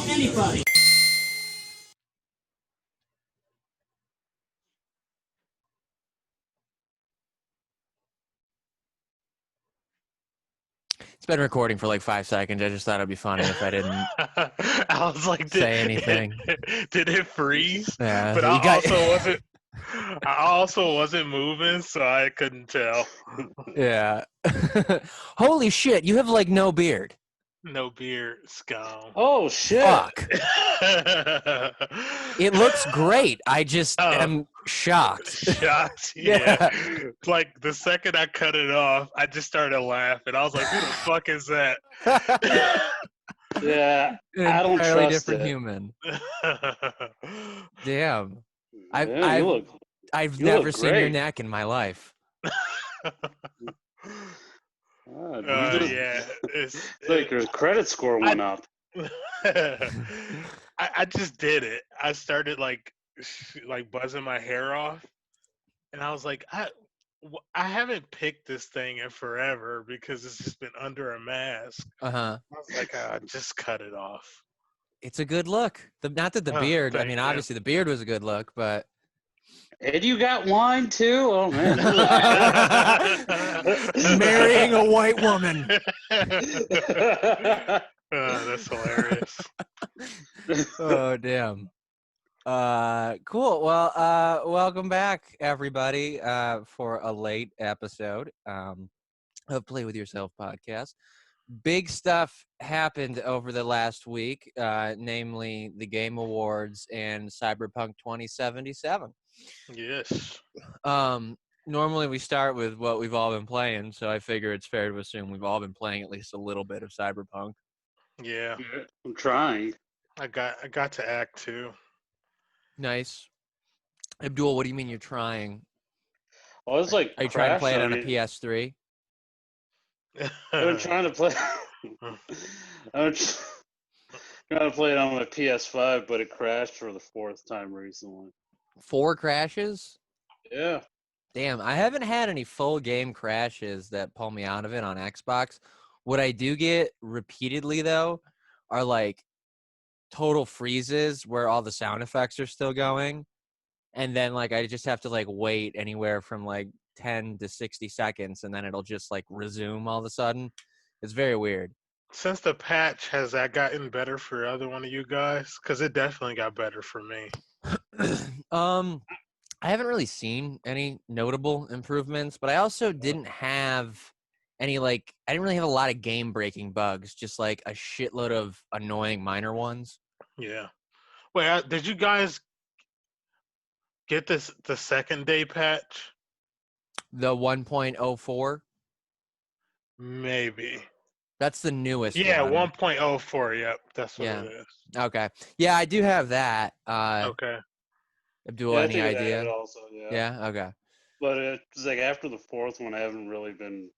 anybody. It's been recording for like 5 seconds. I just thought it'd be funny if I didn't I was like, say anything. Did it freeze? Yeah, But you got- I also wasn't moving, so I couldn't tell. Yeah. Holy shit, you have like no beard. No beard, scum. Oh shit! Fuck. It looks great. I just am shocked. Shocked, yeah. Like the second I cut it off, I just started laughing. I was like, "Who the fuck is that?" Yeah, An I don't entirely trust different it. human. Damn. Yeah, I've you never look seen your great. neck in my life. Yeah, It's like your credit score went up. I just did it. I started like buzzing my hair off, and I was like, I haven't picked this thing in forever because it's just been under a mask. Uh-huh. I was like, just cut it off. It's a good look. Not that the beard, I mean, obviously the beard was a good look, but And you got wine too? Oh man. marrying a white woman. That's hilarious. Oh damn. Cool. Well, welcome back everybody for a late episode of Play With Yourself podcast. Big stuff happened over the last week, namely the Game Awards and Cyberpunk 2077. Yes. Normally we start with what we've all been playing, so I figure it's fair to assume we've all been playing at least a little bit of Cyberpunk. Yeah. I'm trying. I got to Act 2. Nice. Abdul, what do you mean you're trying? Well, it's like Are you trying to play it on a PS3? I'm trying to play. I'm trying to play it on my PS5, but it crashed for the 4th time recently. 4 crashes? Yeah. Damn, I haven't had any full game crashes that pull me out of it on Xbox. What I do get repeatedly, though, are like total freezes where all the sound effects are still going. And then like I just have to like wait anywhere from like 10 to 60 seconds and then it'll just like resume all of a sudden. It's very weird. Since the patch, has that gotten better for other one of you guys? Because it definitely got better for me. I haven't really seen any notable improvements, but I also didn't have any I didn't really have a lot of game breaking bugs, just like a shitload of annoying minor ones. Yeah. Wait, did you guys get the second day patch? The 1.04? Maybe. That's the newest Yeah, one. 1.04. Yep, that's what it is. Okay. Yeah, I do have that. Okay. Abdul, any idea? Also, yeah. Yeah. Okay. But it's like after the 4th one, I haven't really been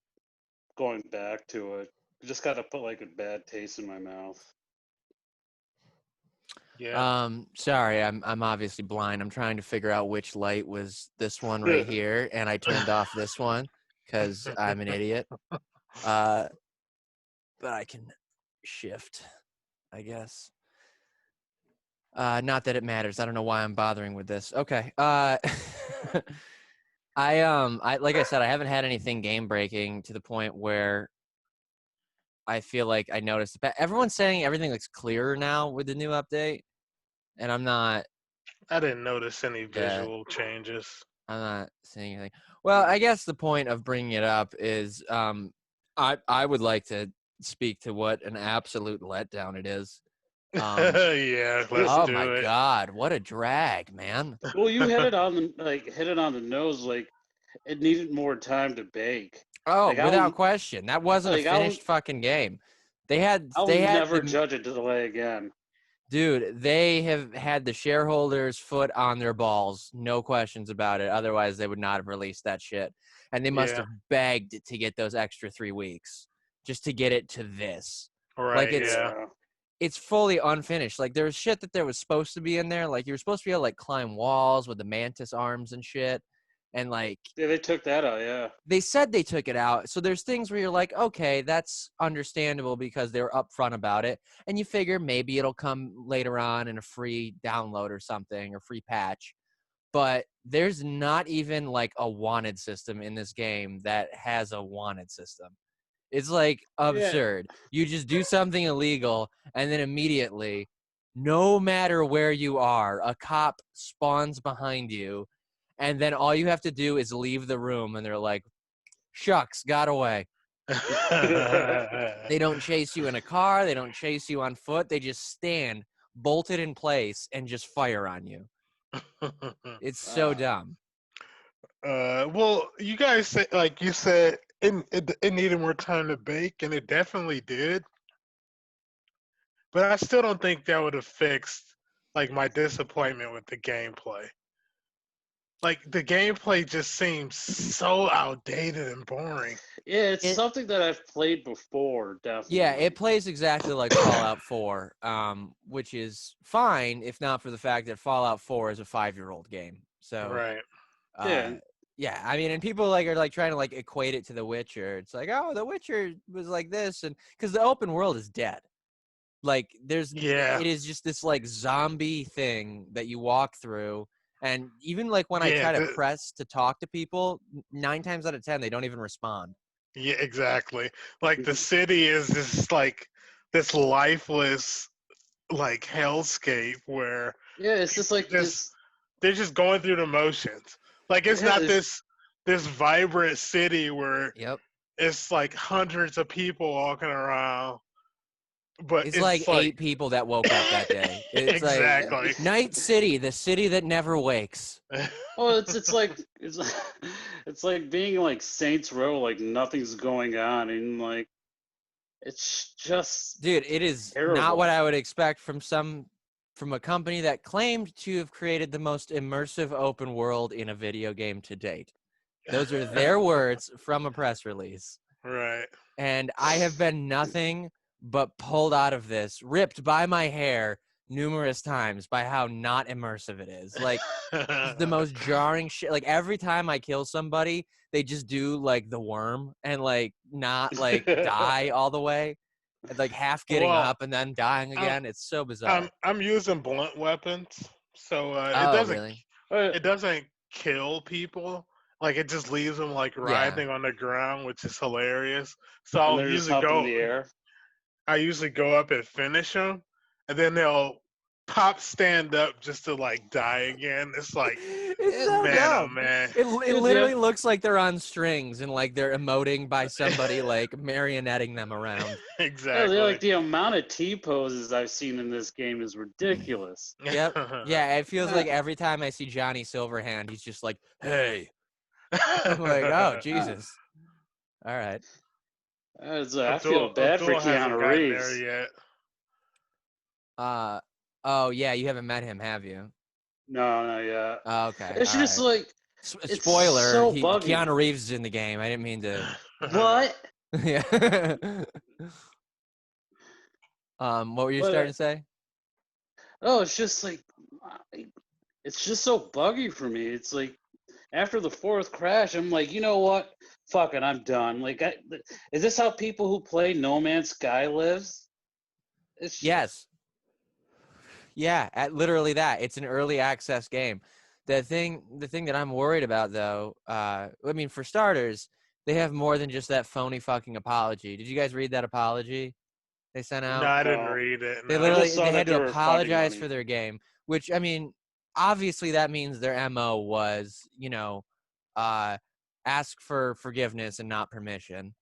going back to it. Just got to put like a bad taste in my mouth. Yeah. Sorry, I'm obviously blind. I'm trying to figure out which light was this one right here, and I turned off this one because I'm an idiot. But I can shift, I guess. Not that it matters. I don't know why I'm bothering with this. Okay. I like I said, I haven't had anything game breaking to the point where I feel like I noticed. But everyone's saying everything looks clearer now with the new update, and I'm not. I didn't notice any visual changes. I'm not seeing anything. Well, I guess the point of bringing it up is I would like to speak to what an absolute letdown it is. Yeah, let's do it. Oh my god, what a drag, man. Well, you hit it on the nose. Like it needed more time to bake. Oh, without question, that wasn't a finished fucking game. I'll never judge a delay again. Dude, they have had the shareholders' foot on their balls, no questions about it. Otherwise, they would not have released that shit. And they must have begged to get those extra 3 weeks just to get it to this. Right, it's fully unfinished. Like, there's shit that there was supposed to be in there. Like, you were supposed to be able to, like, climb walls with the mantis arms and shit. And like Yeah, they took that out. Yeah. they said they took it out. So there's things where you're like, okay, that's understandable because they were upfront about it. And you figure maybe it'll come later on in a free download or something or free patch. But there's not even like a wanted system in this game that has a wanted system. It's like Yeah. absurd. You just do something illegal and then immediately, no matter where you are, a cop spawns behind you. And then all you have to do is leave the room and they're like, shucks, got away. They don't chase you in a car. They don't chase you on foot. They just stand bolted in place and just fire on you. It's so dumb. Well, you guys said, like you said, it needed more time to bake, and it definitely did. But I still don't think that would have fixed like my disappointment with the gameplay. Like the gameplay just seems so outdated and boring. Yeah, it's something that I've played before, definitely. Yeah, it plays exactly like Fallout 4, which is fine if not for the fact that Fallout 4 is a 5-year-old game. So, Right. yeah, I mean, and people like are like trying to like equate it to The Witcher. It's like, oh, The Witcher was like this, and because the open world is dead. Like, Yeah. it is just this like zombie thing that you walk through, and even like when I Yeah, try to press to talk to people, 9 times out of 10 they don't even respond. Yeah, exactly. Like the city is just like this lifeless like hellscape where Yeah, it's just like just they're just going through the motions. Like it's Yeah, not this vibrant city where Yep. it's like hundreds of people walking around. But It's like 8 people that woke up that day. It's exactly. like Night City, the city that never wakes. well, it's like it's like being like Saints Row, like nothing's going on, and like it's just Dude, it is terrible. not what I would expect from a company that claimed to have created the most immersive open world in a video game to date. Those are their words from a press release. Right. And I have been nothing but pulled out of this, ripped by my hair numerous times by how not immersive it is. Like, it's the most jarring shit. Like, every time I kill somebody, they just do like the worm and like not like die all the way. And, like half getting up and then dying again. It's so bizarre. I'm using blunt weapons, so Really? it doesn't kill people. Like it just leaves them like writhing on the ground, which is hilarious. So and they're just up in the air. I usually go up and finish them, and then they'll pop stand up just to like die again. It's like, it's so man, dumb. oh man. It literally looks like they're on strings and like they're emoting by somebody like marionetting them around. Exactly. Yeah, like the amount of T poses I've seen in this game is ridiculous. Yep. Yeah, it feels like every time I see Johnny Silverhand, he's just like, "Hey." I'm like, "Oh, Jesus." All right. I feel bad for Keanu Reeves. There yet. Oh yeah, you haven't met him, have you? No, not yet. Oh, okay. It's just like spoiler. so buggy. Keanu Reeves is in the game. I didn't mean to. What? Yeah. What were you starting to say? Oh, it's just like it's just so buggy for me. It's like after the 4th crash, I'm like, you know what? Fuck it, I'm done. Like, is this how people who play No Man's Sky lives? Yes. Yeah, literally that. It's an early access game. The thing that I'm worried about, though, I mean, for starters, they have more than just that phony fucking apology. Did you guys read that apology they sent out? No, I didn't read it. They literally they had to apologize for their game, which, I mean, obviously that means their MO was, you know, ask for forgiveness and not permission,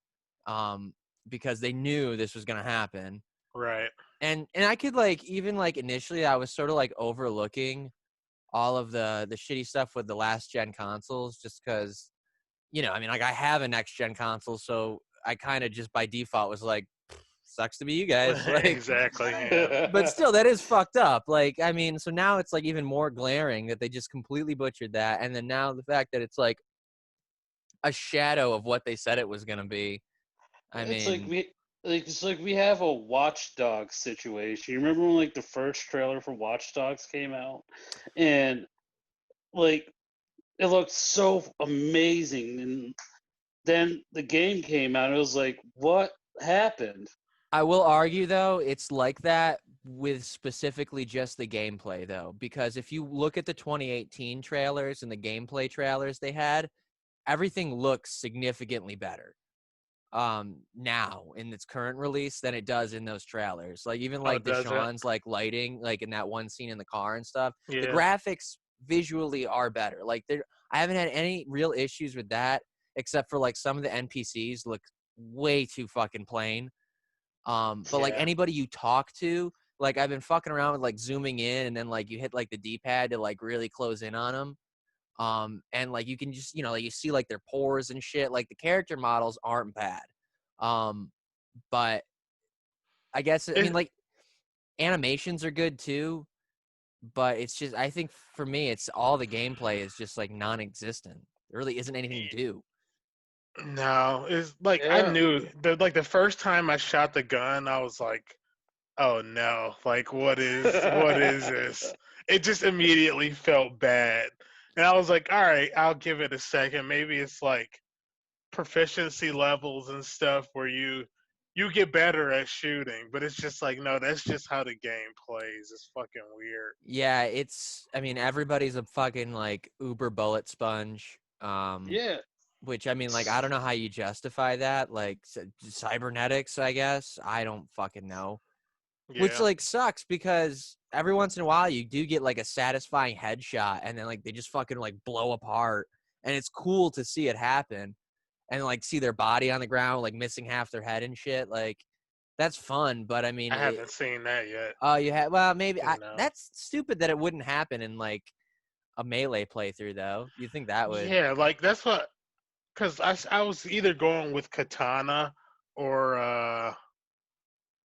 because they knew this was going to happen. Right. And I could like even like initially I was sort of like overlooking all of the shitty stuff with the last gen consoles just because, you know, I mean, like I have a next gen console, so I kind of just by default was like, sucks to be you guys. Like, exactly. Yeah. But still, that is fucked up. Like, I mean, so now it's like even more glaring that they just completely butchered that, and then now the fact that it's like a shadow of what they said it was gonna be. It's like we have a Watch Dogs situation. You remember when like the first trailer for Watch Dogs came out, and like it looked so amazing, and then the game came out. And it was like, what happened? I will argue though, it's like that with specifically just the gameplay though, because if you look at the 2018 trailers and the gameplay trailers they had, everything looks significantly better now in its current release than it does in those trailers. Like even Oh, like does it? Deshaun's like lighting, like in that one scene in the car and stuff, the Yeah. graphics visually are better. Like I haven't had any real issues with that, except for like some of the NPCs look way too fucking plain. But like Yeah. anybody you talk to, like I've been fucking around with like zooming in and then like you hit like the D-pad to like really close in on them. And like you can just, you know, like you see like their pores and shit. Like the character models aren't bad. But I guess I mean like animations are good too, but it's just I think for me it's all the gameplay is just like non-existent. There really isn't anything to do. No, it's like I Yeah. knew the first time I shot the gun, I was like, "Oh no! Like what is this?" It just immediately felt bad, and I was like, "All right, I'll give it a second. Maybe it's like proficiency levels and stuff where you get better at shooting." But it's just like, no, that's just how the game plays. It's fucking weird. Yeah, it's I mean everybody's a fucking like uber bullet sponge. Yeah. Which I mean, like, I don't know how you justify that. Like cybernetics, I guess. I don't fucking know. Which Yeah, like sucks because every once in a while you do get like a satisfying headshot, and then like they just fucking like blow apart, and it's cool to see it happen, and like see their body on the ground, like missing half their head and shit. Like that's fun, but I mean, I haven't seen that yet. you have well maybe No. that's stupid that it wouldn't happen in like a melee playthrough though. You think that would? Yeah, like that's what. Because I was either going with katana or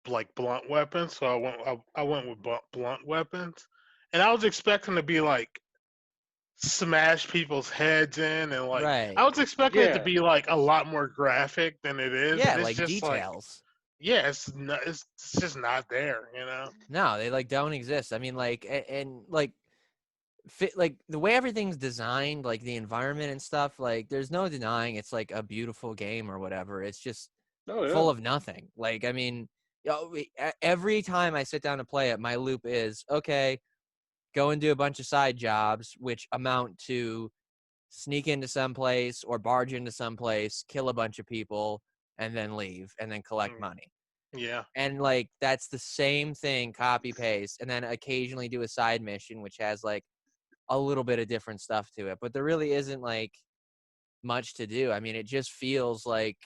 like blunt weapons, so I went with blunt weapons, and I was expecting to be like smash people's heads in, and like Right. I was expecting it to Yeah. be like a lot more graphic than it is, Yeah, and it's like just like details. yeah, it's just not there, you know. No, they like don't exist. I mean, like, and like, fit like the way everything's designed, like the environment and stuff. Like, there's no denying it's like a beautiful game or whatever. It's just Oh full yeah. of nothing. Like, I mean, every time I sit down to play it, my loop is okay. Go and do a bunch of side jobs, which amount to sneak into some place or barge into some place, kill a bunch of people, and then leave, and then collect Mm, money. yeah, And like that's the same thing, copy paste, and then occasionally do a side mission which has like a little bit of different stuff to it, but there really isn't like much to do. I mean, it just feels like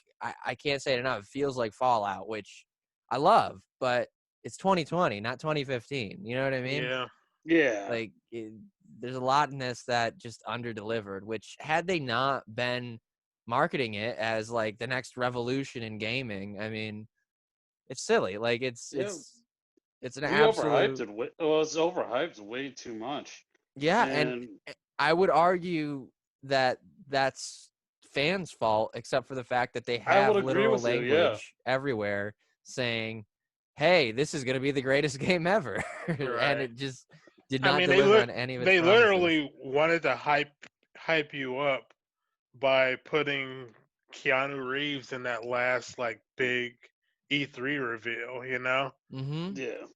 I can't say it enough, it feels like Fallout, which I love, but it's 2020, not 2015, you know what I mean? yeah. Yeah. Like there's a lot in this that just under delivered, which had they not been marketing it as like the next revolution in gaming, I mean, it's silly. Like Yeah. it's an We overhyped absolute it. Well, it's overhyped way too much. yeah, and And I would argue that that's fans' fault, except for the fact that they I would have agree literal with you. Yeah. language everywhere saying, "Hey, this is going to be the greatest game ever," and Right. it just did I not mean, deliver on any of its they promises. literally wanted to hype you up by putting Keanu Reeves in that last like big E3 reveal, you know? Mm-hmm. Yeah.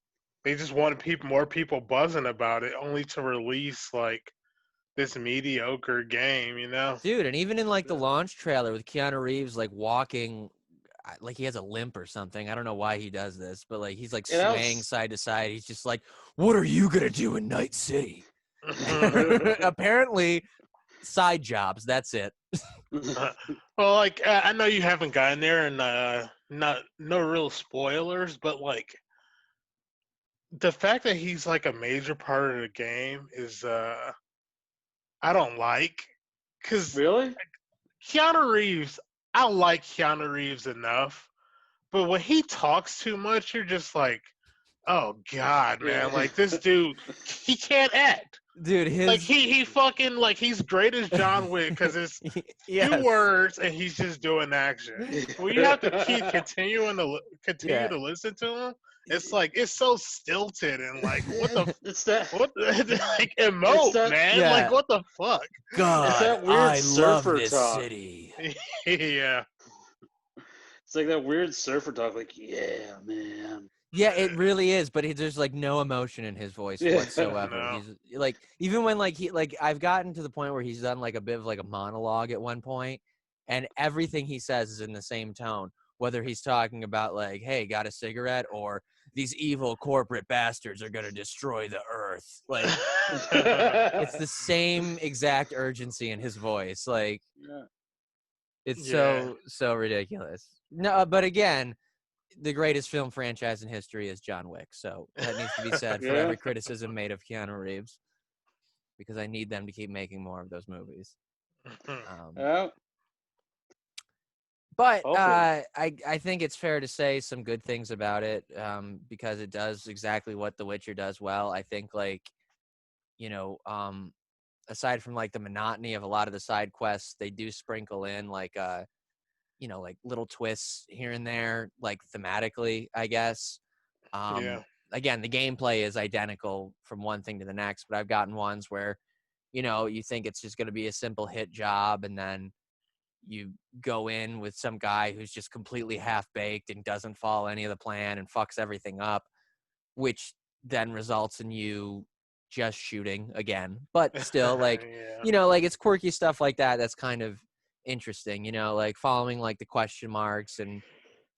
They just wanted more people buzzing about it only to release like this mediocre game, you know? Dude, and even in like the Yeah. launch trailer with Keanu Reeves like walking like he has a limp or something. I don't know why he does this, but like he's like And I swaying was. side to side. He's just like, "What are you gonna do in Night City?" Apparently, side jobs. That's it. Well, like I know you haven't gotten there and not no real spoilers, but like the fact that he's like a major part of the game is I don't like cuz Really? Keanu Reeves, I like Keanu Reeves enough, but when he talks too much, you're just like, oh God, man! Yeah. Like this dude, he can't act. Dude, Like his he fucking like he's great as John Wick because it's few yes. words and he's just doing action. When you have to keep continue Yeah. to listen to him, it's like it's so stilted and like It's that. what like It's emote, that. man. Yeah. Like what the fuck? It's God, that weird I love surfer this talk. city. Yeah. It's like that weird surfer talk. Like, yeah, man. Yeah, it really is, but there's like no emotion in his voice Yeah. whatsoever. No. He's like, even when like I've gotten to the point where he's done like a bit of like a monologue at one point, and everything he says is in the same tone, whether he's talking about like, hey, got a cigarette, or these evil corporate bastards are gonna destroy the earth. Like, it's the same exact urgency in his voice. Like, Yeah. it's Yeah. so ridiculous. No, but again, the greatest film franchise in history is John Wick. So that needs to be said for Yeah. every criticism made of Keanu Reeves, because I need them to keep making more of those movies. Yeah. But Hopefully. I think it's fair to say some good things about it, because it does exactly what The Witcher does well. I think, like, you know, aside from like the monotony of a lot of the side quests, they do sprinkle in like you know, like little twists here and there, like thematically, I guess. Yeah. Again, the gameplay is identical from one thing to the next, but I've gotten ones where, you know, you think it's just going to be a simple hit job, and then you go in with some guy who's just completely half-baked and doesn't follow any of the plan and fucks everything up, which then results in you just shooting again. But still, like, Yeah. you know, like, it's quirky stuff like that that's kind of interesting, you know, like following like the question marks and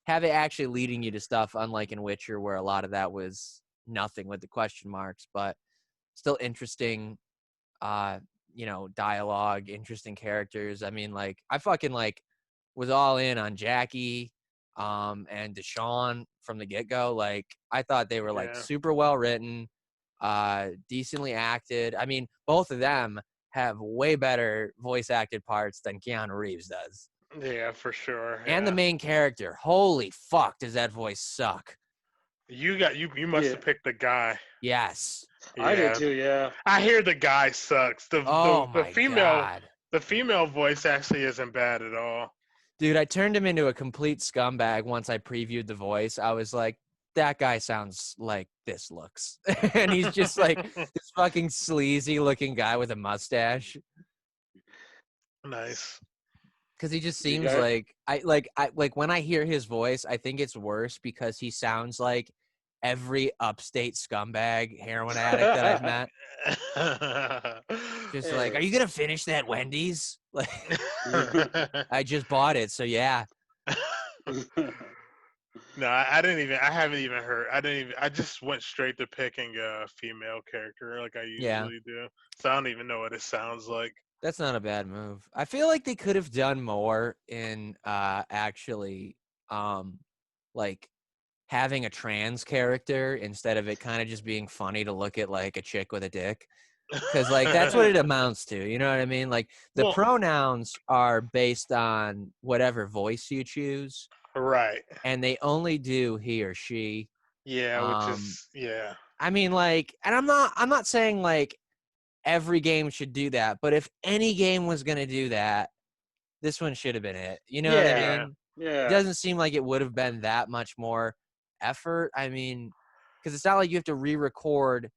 have it actually leading you to stuff, unlike in Witcher, where a lot of that was nothing with the question marks, but still interesting, uh, you know, dialogue, interesting characters. I mean, like, I fucking like was all in on Jackie, and Deshaun from the get-go. Like, I thought they were like Yeah. super well written, decently acted. I mean, both of them have way better voice acted parts than Keanu Reeves does. Yeah, for sure. And the Yeah. main character, holy fuck, does that voice suck? You must Yeah. have picked the guy. Yes. I did Yeah. too. Yeah. I hear the guy sucks. Oh my god. The female voice actually isn't bad at all. Dude, I turned him into a complete scumbag once I previewed the voice. I was like, that guy sounds like this looks. And he's just like this fucking sleazy looking guy with a mustache. Nice. Cause he just You seems got- like I when I hear his voice, I think it's worse because he sounds like every upstate scumbag heroin addict that I've met. Just like, Hey. are you gonna finish that Wendy's? Like, I just bought it, so yeah. No, I didn't even. I haven't even heard. I didn't even. I just went straight to picking a female character like I Yeah. usually do. So I don't even know what it sounds like. That's not a bad move. I feel like they could have done more in actually like having a trans character instead of it kind of just being funny to look at like a chick with a dick. Because like that's what it amounts to. You know what I mean? Like the Well, pronouns are based on whatever voice you choose, right. and they only do he or she. Yeah, which is yeah. I mean, like, and I'm not saying like every game should do that, but if any game was gonna do that, this one should have been it. You know what I Yeah. mean? Yeah. It doesn't seem like it would have been that much more effort. I mean, because it's not like you have to re-record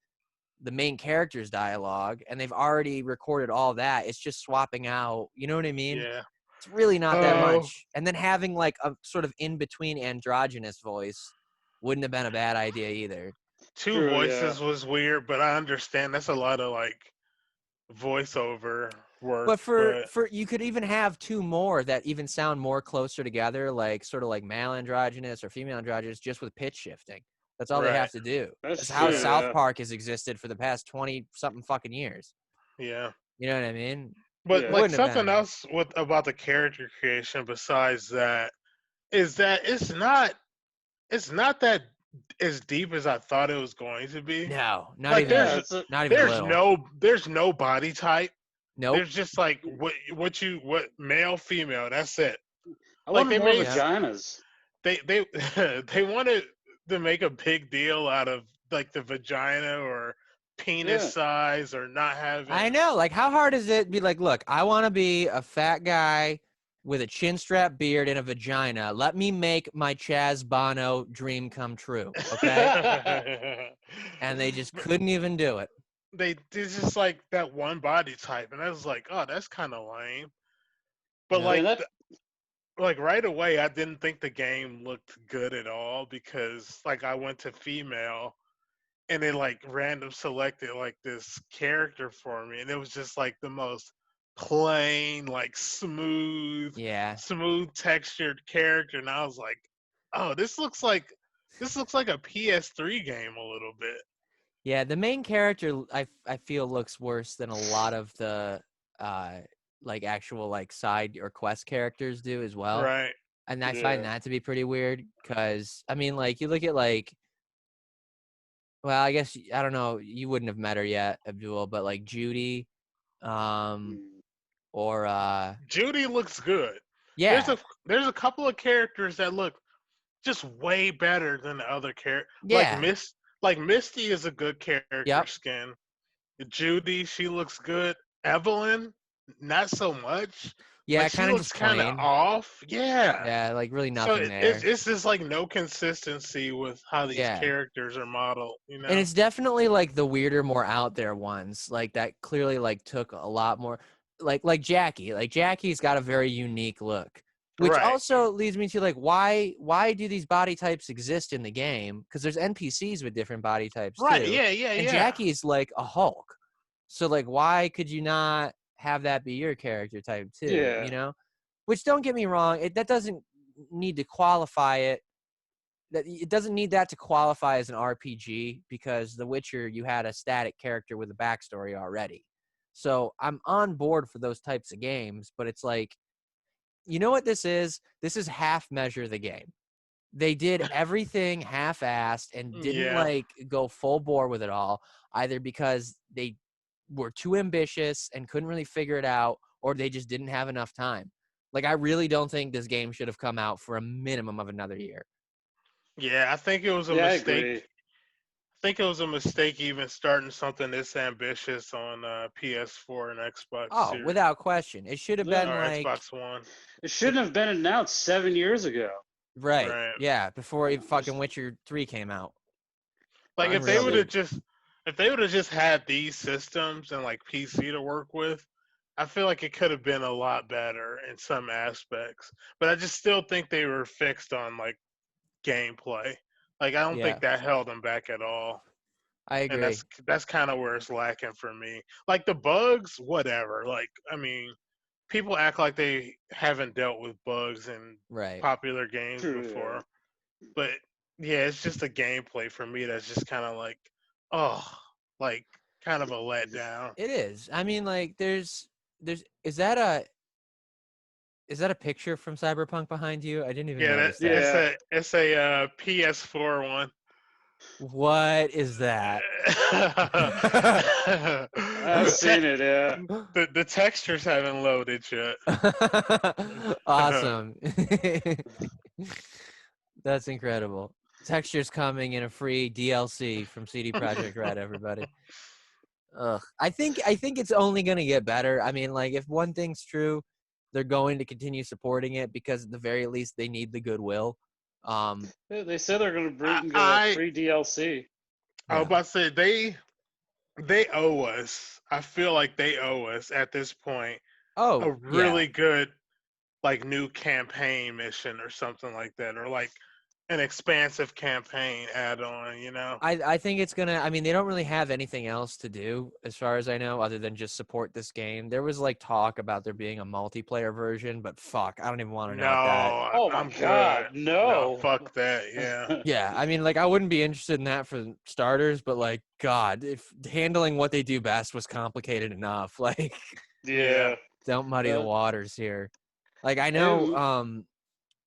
the main character's dialogue, and they've already recorded all that. It's just swapping out. You know what I mean? Yeah. It's really not that Oh, much. And then having like a sort of in between androgynous voice wouldn't have been a bad idea either. two True, voices was weird, but I understand that's a lot of like voiceover work. But for But you could even have two more that even sound more closer together, like sort of like male androgynous or female androgynous, just with pitch shifting. That's all they right. have to do. That's That's how true. South Yeah. Park has existed for the past 20 something fucking years. Yeah. You know what I mean? But Yeah. like Wouldn't have something been. else with about the character creation besides that is that it's not that as deep as I thought it was going to be. No, not Like even Yeah. It's a, not even a little. there's no body type. Nope. There's just like what male female. That's it. I Like wanted they more made vaginas. they they wanted to make a big deal out of like the vagina or penis size or not having. I know. Like, how hard is it to be like, look, I want to be a fat guy with a chin strap beard and a vagina. Let me make my Chaz Bono dream come true. Okay. And they just couldn't even do it. They just like that one body type, and I was like, oh, that's kind of lame. But Yeah. like right away, I didn't think the game looked good at all because like I went to female, and it like random selected like this character for me, and it was just like the most plain, like smooth textured character, and I was like, oh, this looks like a PS3 game a little bit. Yeah, the main character I feel looks worse than a lot of the like actual like side or quest characters do as well. Right. And I find that to be pretty weird because I mean like you look at like, well, I guess I don't know, you wouldn't have met her yet, Abdul, but like Judy or Judy looks good. yeah. There's a couple of characters that look just way better than the other characters. Yeah. Like Misty is a good character skin. Judy, she looks good. Evelyn, not so much. Yeah, like, kind of just kind of plain. off. Yeah. Yeah, like really nothing so there. it's just like no consistency with how these characters are modeled, you know. And it's definitely like the weirder, more out there ones, like that clearly like took a lot more, like Jackie. Like Jackie's got a very unique look, which also leads me to like why do these body types exist in the game? Because there's NPCs with different body types too. And Jackie's like a Hulk, so like why could you not have that be your character type too? You know, which don't get me wrong, that doesn't need to qualify it. That it doesn't need that to qualify as an RPG because The Witcher, you had a static character with a backstory already. So I'm on board for those types of games, but it's like, you know what this is? This is half measure the game. They did everything half-assed and didn't like go full bore with it all, either because they were too ambitious and couldn't really figure it out, or they just didn't have enough time. Like, I really don't think this game should have come out for a minimum of another year. Yeah, I think it was a mistake. I think it was a mistake even starting something this ambitious on PS4 and Xbox. Oh, without question. It should have been like Xbox One. It shouldn't have been announced 7 years ago. Right. Yeah, before fucking Witcher 3 came out. Like if they would have just had these systems and like PC to work with, I feel like it could have been a lot better in some aspects. But I just still think they were fixed on like gameplay. Like I don't think that held them back at all. I agree. And that's kind of where it's lacking for me. Like the bugs, whatever. Like I mean, people act like they haven't dealt with bugs in popular games before. But yeah, it's just a gameplay for me that's just kind of like, like kind of a letdown. It is. I mean, like is that a picture from Cyberpunk behind you? I didn't even notice that. It's a PS4 one. What is that? I've seen it, yeah. The textures haven't loaded yet. Awesome. That's incredible. Textures coming in a free DLC from CD Projekt Red, everybody. Ugh. I think it's only going to get better. I mean, like, if one thing's true, they're going to continue supporting it because at the very least they need the goodwill. They said they're going to bring free DLC. I was about to say they owe us. I feel like they owe us at this point. A really good like new campaign mission or something like that, or like an expansive campaign add-on, you know? I think it's gonna, I mean, they don't really have anything else to do as far as I know other than just support this game. There was like talk about there being a multiplayer version, but fuck, I don't even want to know that. Oh my god, no. Fuck that, yeah. Yeah, I mean, like, I wouldn't be interested in that for starters, but like, god, if handling what they do best was complicated enough, like, don't muddy the waters here. Like, I know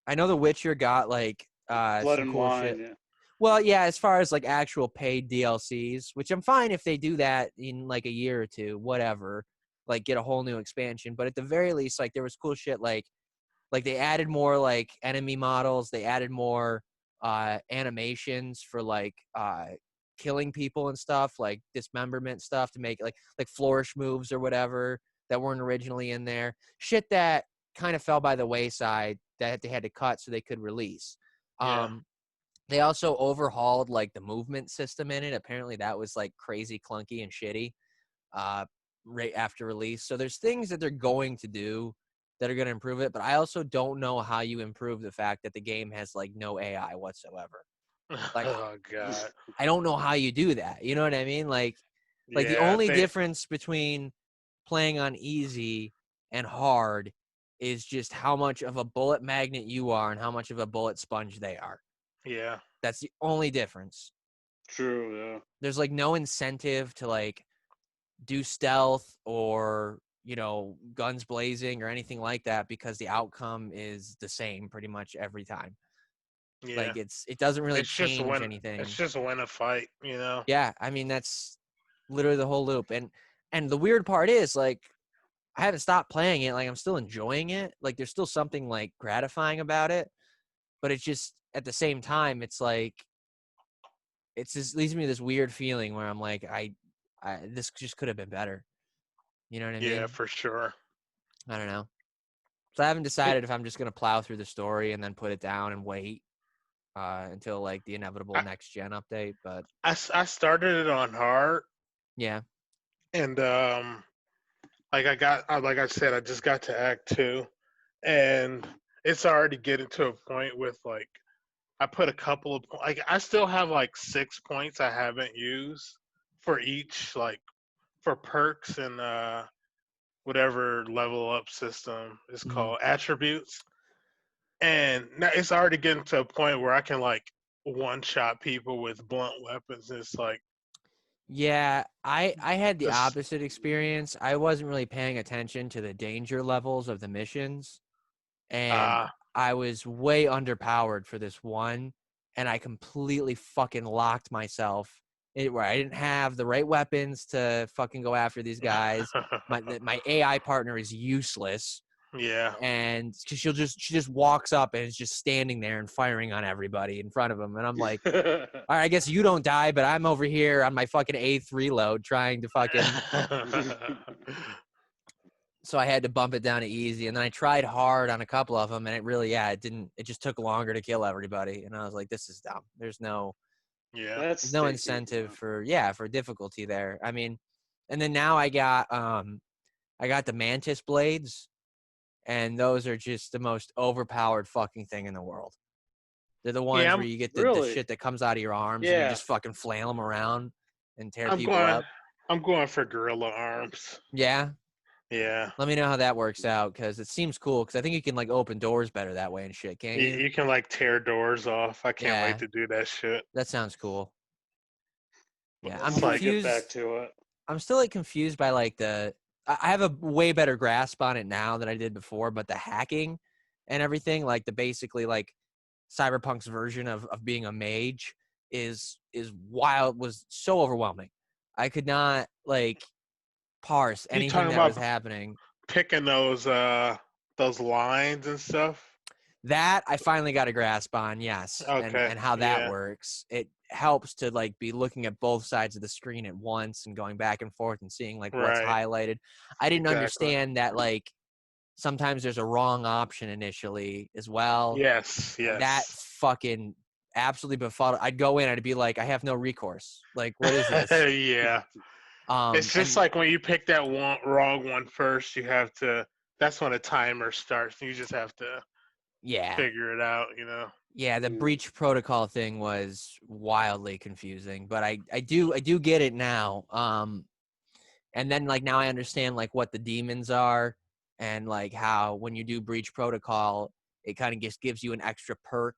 The Witcher got like Blood and Wine. Shit. Yeah. Well, yeah, as far as like actual paid DLCs, which I'm fine if they do that in like a year or two, whatever, like get a whole new expansion. But at the very least, like there was cool shit like they added more like enemy models, they added more animations for like killing people and stuff, like dismemberment stuff to make like flourish moves or whatever that weren't originally in there. Shit that kind of fell by the wayside that they had to cut so they could release. Yeah. They also overhauled like the movement system in it. Apparently that was like crazy clunky and shitty right after release. So there's things that they're going to do that are going to improve it, but I also don't know how you improve the fact that the game has like no AI whatsoever. Like, Oh God. I don't know how you do that. You know what I mean? Like the Yeah. only difference between playing on easy and hard is just how much of a bullet magnet you are and how much of a bullet sponge they are. Yeah. That's the only difference. True. Yeah. There's like no incentive to like do stealth or, you know, guns blazing or anything like that because the outcome is the same pretty much every time. Yeah. Like it doesn't really It's just change win. anything. It's just win a fight. You know. Yeah, I mean that's literally the whole loop. And the weird part is like I haven't stopped playing it. Like I'm still enjoying it. Like there's still something like gratifying about it, but it's just at the same time it's like it's just leaves me this weird feeling where I'm like I this just could have been better. You know what I Yeah, mean? for sure. I don't know. So I haven't decided if I'm just gonna plow through the story and then put it down and wait until like the inevitable I, next gen update. But I started it on hard, yeah, and like I said, I just got to Act 2, and it's already getting to a point with like I put a couple of like I still have like 6 points I haven't used for each like for perks and whatever level up system is Mhm. called attributes, and now it's already getting to a point where I can like one shot people with blunt weapons. It's like Yeah, I had the this. opposite experience. I wasn't really paying attention to the danger levels of the missions, and Uh, I was way underpowered for this one, and I completely fucking locked myself where I didn't have the right weapons to fucking go after these guys. My AI partner is useless, yeah. and cause she just walks up and is just standing there and firing on everybody in front of him, and I'm like, all right, I guess you don't die, but I'm over here on my fucking A3 load trying to fucking. So I had to bump it down to easy, and then I tried hard on a couple of them, and it really, yeah, it didn't. It just took longer to kill everybody, and I was like, this is dumb. Yeah. That's There's no sticky. incentive for difficulty there. I mean, and then now I got the Mantis Blades, and those are just the most overpowered fucking thing in the world. They're the Yeah, ones where you get the Really? shit that comes out of your arms and you Yeah. just fucking flail them around and tear I'm people going up. I'm going for gorilla arms. Yeah. Yeah. Let me know how that works out because it seems cool because I think you can like open doors better that way and shit, can't You, you? you can like tear doors off. I can't wait Yeah. to do that shit. That sounds cool. But Yeah. I'm it's I'm gonna like get back confused. to it. I'm still like confused by like I have a way better grasp on it now than I did before, but the hacking and everything, like the basically like Cyberpunk's version of being a mage is wild, was so overwhelming. I could not like parse you anything talking that was about happening. picking those lines and stuff. That I finally got a grasp on, yes, Okay. and how that Yeah. works. It helps to like be looking at both sides of the screen at once and going back and forth and seeing like what's Right. highlighted. I didn't Exactly. understand that like sometimes there's a wrong option initially as well, Yes. and that Yes. fucking absolutely befuddled. I'd go in, I'd be like, I have no recourse. Like, what is this? Yeah. It's just And like when you pick that wrong one first, you have to. That's when a timer starts. You just have to yeah, figure it out. You know. yeah, the Mm. breach protocol thing was wildly confusing, but I do get it now. And then like now I understand like what the demons are and like how when you do breach protocol, it kind of just gives you an extra perk,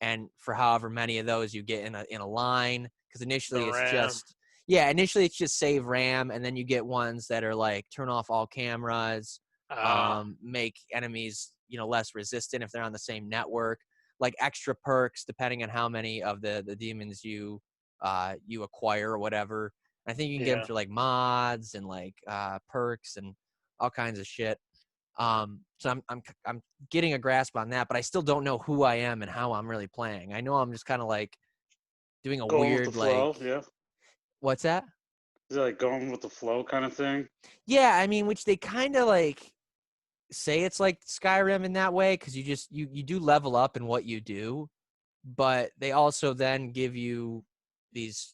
and for however many of those you get in a line, because The initially it's RAM. just save RAM, and then you get ones that are like turn off all cameras, Ah. make enemies less resistant if they're on the same network, like extra perks depending on how many of the demons you acquire or whatever. I think you can get them Yeah. through like mods and like perks and all kinds of shit. So I'm getting a grasp on that, but I still don't know who I am and how I'm really playing. I know I'm just kind of like doing a Going with weird the flow, like yeah. what's that? Is it like going with the flow kind of thing? Yeah, I mean, which they kind of like say it's like Skyrim in that way because you do level up in what you do, but they also then give you these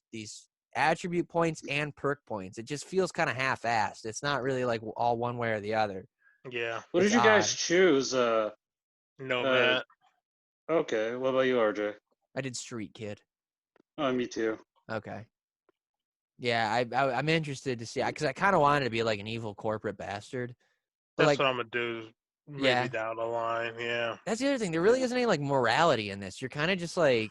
attribute points and perk points. It just feels kind of half-assed. It's not really like all one way or the other. Yeah. What It's did you guys odd. choose? Nomad. Okay. What about you, RJ? I did Street Kid. Oh, me too. Okay. Yeah, I'm interested to see because I kind of wanted to be like an evil corporate bastard, but That's like, what I'm gonna do. Maybe yeah, down the line. Yeah. that's the other thing. There really isn't any like morality in this. You're kind of just like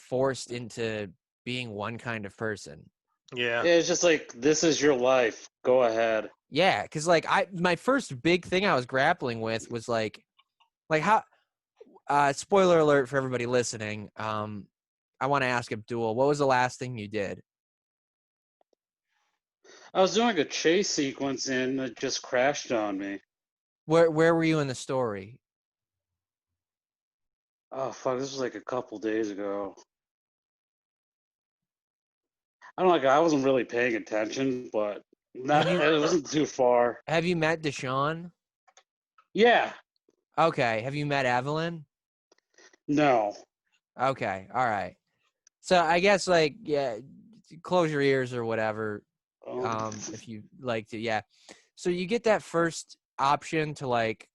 forced into being one kind of person. Yeah. Yeah, it's just like this is your life. Go ahead. Yeah, because like my first big thing I was grappling with was like how. Spoiler alert for everybody listening. I want to ask Abdul, what was the last thing you did? I was doing a chase sequence and it just crashed on me. Where were you in the story? Oh fuck! This was like a couple days ago. I don't know. Like, I wasn't really paying attention, but Have not. you It wasn't too far. have you met Deshaun? Yeah. Okay. Have you met Evelyn? No. Okay. All right. So I guess like yeah, close your ears or whatever. If you like to, yeah. So you get that first option to like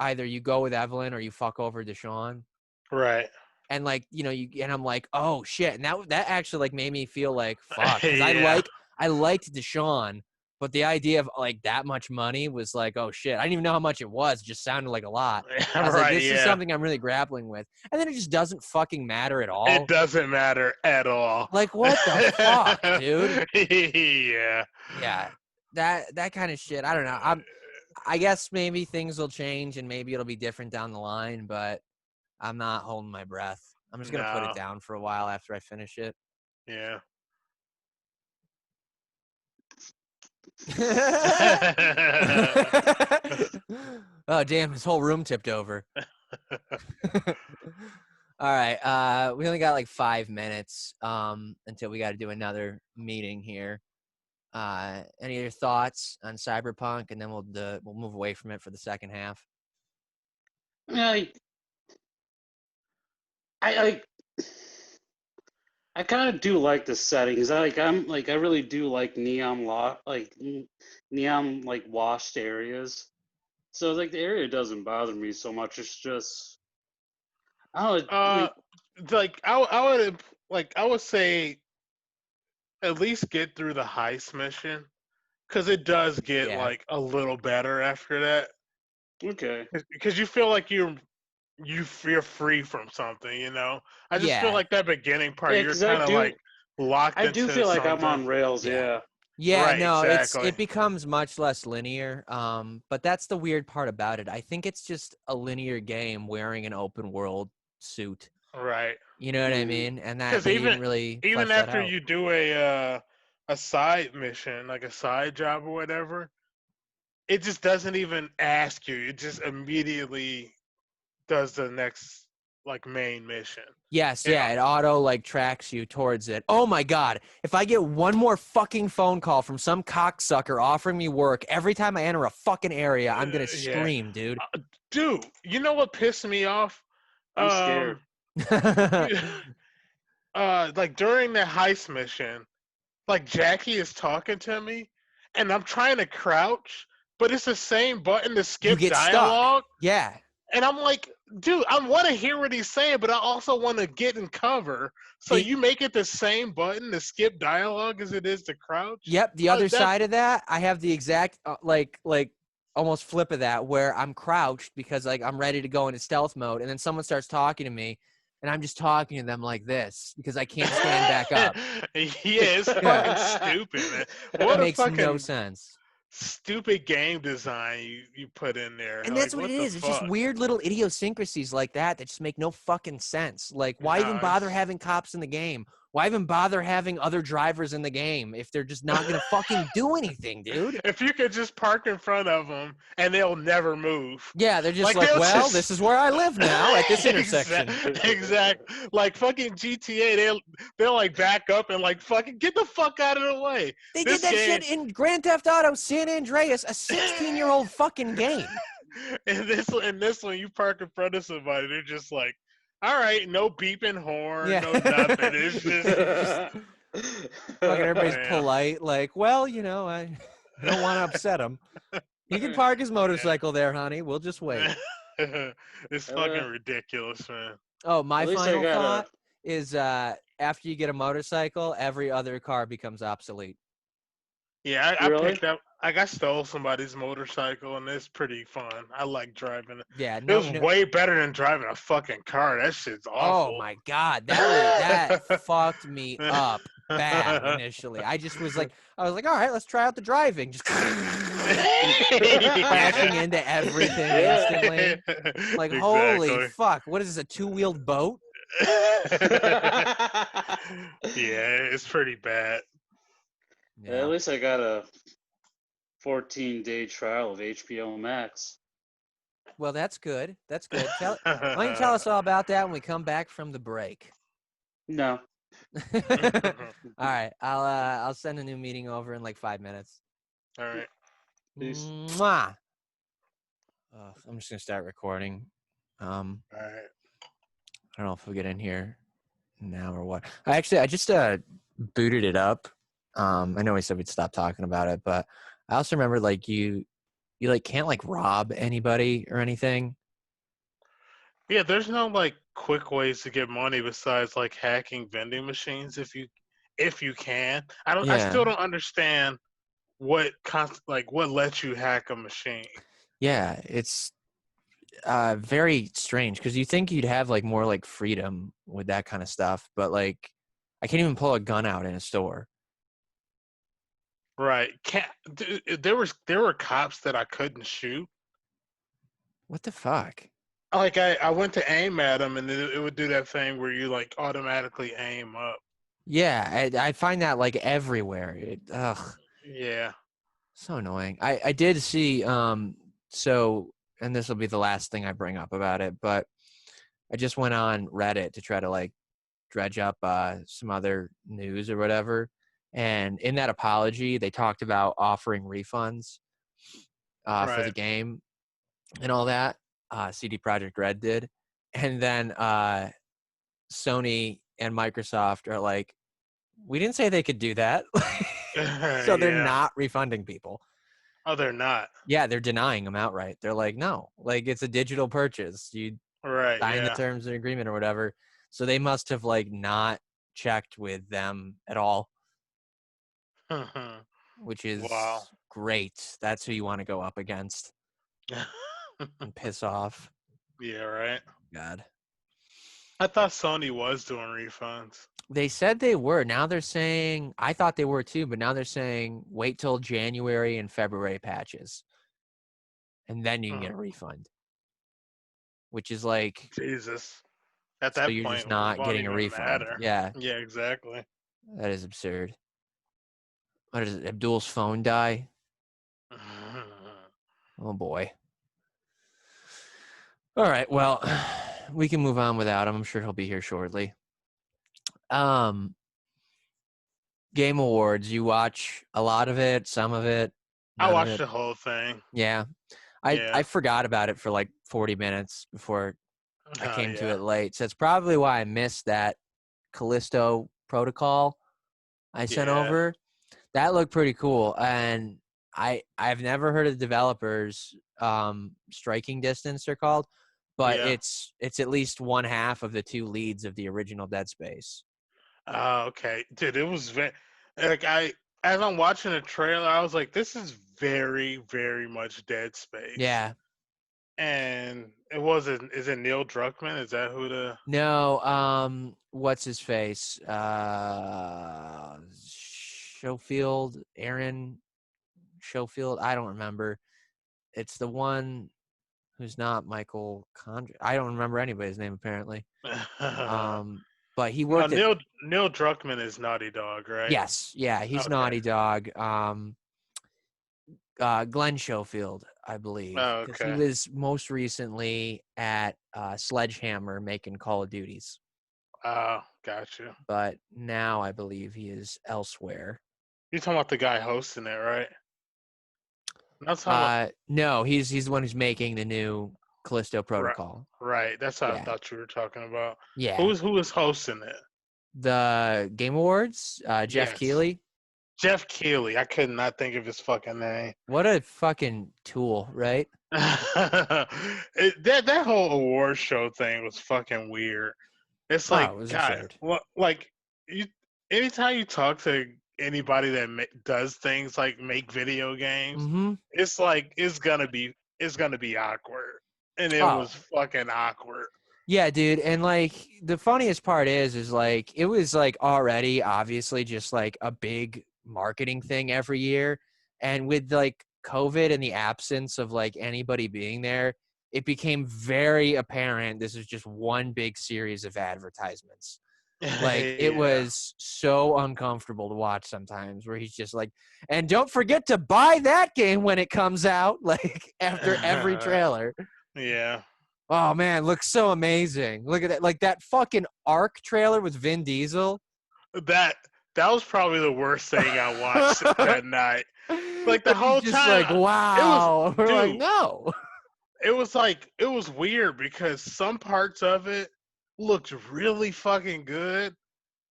either you go with Evelyn or you fuck over Deshaun. Right. And like and I'm like, oh shit, and that actually like made me feel like fuck because Yeah. I liked Deshaun, but the idea of like that much money was like, oh shit, I didn't even know how much it was. It just sounded like a lot. I was like, Right. this is Yeah. something I'm really grappling with, and then it just doesn't fucking matter at It all. doesn't matter at all. Like what the fuck, dude? Yeah. Yeah, that kind of shit. I don't know. I guess maybe things will change and maybe it'll be different down the line, but I'm not holding my breath. I'm just gonna put it No. down for a while after I finish it. Yeah. Oh damn, his whole room tipped over. All right. We only got like 5 minutes until we gotta do another meeting here. Any of your thoughts on Cyberpunk and then we'll move away from it for the second half. I I I kind of do like the settings. I really do like neon like washed areas. So like the area doesn't bother me so much. It's just I don't know, uh, like like I would say at least get through the heist mission because it does get Yeah. like a little better after that. okay. Because you feel like you're free from something. I just feel Yeah. like that beginning part Yeah, you're because kind of like locked I do into feel like I'm something. on rails. Yeah. Yeah. Yeah, Right, no, exactly. it becomes much less linear. But that's the weird part about it. I think it's just a linear game wearing an open world suit. Right. You know what I Mhm. mean? And that Because they even didn't really even flesh that after out. you do a side mission, like a side job or whatever, it just doesn't even ask you. It just immediately does the next like main mission. Yes, You know, yeah, it auto like tracks you towards it. Oh my god. If I get one more fucking phone call from some cocksucker offering me work every time I enter a fucking area, I'm gonna yeah. scream, dude. Dude, you know what pissed me off? I'm scared. Um, like during the heist mission, like Jackie is talking to me, and I'm trying to crouch, but it's the same button to You skip get stuck. dialogue, Yeah. and I'm like, dude, I want to hear what he's saying, but I also want to get in cover. So The you make it the same button to skip dialogue as it is to crouch. Yep, the other That's side of that, I have the exact like almost flip of that where I'm crouched because like I'm ready to go into stealth mode and then someone starts talking to me and I'm just talking to them like this because I can't stand back up. Yeah, it's fucking stupid, man. It What a makes no fucking sense. stupid game design you put in there. And that's Like, what it what the is. It's just fuck? weird little idiosyncrasies like that that just make no fucking sense. Like, why even No, bother having cops in the game? Why even bother having other drivers in the game if they're just not gonna fucking do anything, dude? If you could just park in front of them and they'll never move. Yeah, they're just Like, like, they'll well, just- this is where I live now at this intersection. Exactly. Like fucking GTA, they'll like back up and like fucking get the fuck out of the way. They This did that game- shit in Grand Theft Auto San Andreas, a 16-year-old fucking game. In this one, you park in front of somebody, they're just like, all right, no beeping horn, Yeah. no nothing. It's just Fucking everybody's Yeah. polite, like, well, you know, I don't want to upset him. He can park his motorcycle there, honey. We'll just wait. It's fucking ridiculous, man. Oh, my At least I final got a- thought is after you get a motorcycle, every other car becomes obsolete. Yeah, I Really? picked up. I got stole somebody's motorcycle, and it's pretty fun. I like driving it. Yeah, It no, was way better than driving a fucking car. That shit's awful. oh my god, that fucked me up bad initially. I was like, all right, let's try out the driving. Just crashing into everything instantly. Like, holy Exactly. fuck, what is this, a two-wheeled boat? Yeah, it's pretty bad. Yeah. At least I got a 14-day trial of HBO Max. Well, that's good. That's good. Why don't you tell us all about that when we come back from the break? No. All right, I'll send a new meeting over in like 5 minutes. All right. Peace. Mwah. I'm just gonna start recording. All right. I don't know if we'll get in here now or what. I just booted it up. I know we said we'd stop talking about it, but I also remember like you like can't like rob anybody or anything. Yeah, there's no like quick ways to get money besides like hacking vending machines if you can. I Yeah. still don't understand what what lets you hack a machine. Yeah, it's very strange because you think you'd have like more like freedom with that kind of stuff, but like I can't even pull a gun out in a store. Right. There were cops that I couldn't shoot. What the fuck? Like I went to aim at them and it would do that thing where you like automatically aim up. Yeah, I find that like everywhere. Ugh, Yeah. so annoying. I did see so, and this will be the last thing I bring up about it, but I just went on Reddit to try to like dredge up some other news or whatever. And in that apology, they talked about offering refunds for the Right. game and all that. CD Projekt Red did. And then Sony and Microsoft are like, we didn't say they could do that. So they're Yeah. not refunding people. Oh, they're not. Yeah, they're denying them outright. They're like, no, like it's a digital purchase. You Right. sign the Yeah. terms of agreement or whatever. So they must have like not checked with them at all, which is Wow. great. That's who you want to go up against and piss off. Yeah. Right. God. I thought Sony was doing refunds. They said they were. Now they're saying, I thought they were too, but now they're saying wait till January and February patches. And then you can get a refund. Which is like, Jesus. At so that you're point, just not it won't getting a even refund. matter. Yeah, Yeah. Exactly. that is absurd. What is it? Abdul's phone die? Oh boy. All right. Well, we can move on without him. I'm sure he'll be here shortly. Game Awards. You watch a lot of it, some of it. I none of watched it? the whole thing. Yeah. Yeah. I forgot about it for like 40 minutes before I Oh, came to yeah. it late. So it's probably why I missed that Callisto protocol I sent Yeah. over. That looked pretty cool. And I've never heard of the developers striking distance they're called, but Yeah. it's at least one half of the two leads of the original Dead Space. Oh, okay, dude. It was like as I'm watching the trailer, I was like, this is very, very much Dead Space. Yeah. And it wasn't. Is it Neil Druckmann? Is that who the? No, what's his face? Schofield, Aaron Schofield. I don't remember. It's the one who's not Michael Condrey. I don't remember anybody's name apparently. But but he No, worked at Neil Druckmann is Naughty Dog, right? yes, yeah, he's Okay. Naughty Dog. Glenn Schofield, I believe, Oh, because he okay. was most recently at Sledgehammer making Call of Duties, Oh, gotcha. but now I believe he is elsewhere. You're talking about the guy hosting it, right? Not talking about No, he's the one who's making the new Callisto right. Protocol. Right. That's what I Yeah, thought you were talking about. yeah. Who is hosting it? The Game Awards, Jeff Yes. Keighley. Jeff Keighley. I could not think of his fucking name. What a fucking tool, right? That whole award show thing was fucking weird. It's Oh, like, it was God, absurd. like you. Anytime you talk to anybody that does things like make video games, Mm-hmm. it's like it's gonna be awkward, and it Oh, was fucking awkward. yeah, dude. And like the funniest part is like it was like already obviously just like a big marketing thing every year. And with like COVID and the absence of like anybody being there, it became very apparent this is just one big series of advertisements. Like it Yeah. was so uncomfortable to watch sometimes where he's just like, and don't forget to buy that game when it comes out, like after every trailer. Yeah. Oh man, looks so amazing. Look at that. Like that fucking Arc trailer with Vin Diesel. That was probably the worst thing I watched that night. Like the And he's whole just time, like, wow. We're like, dude. no. It was weird because some parts of it looked really fucking good,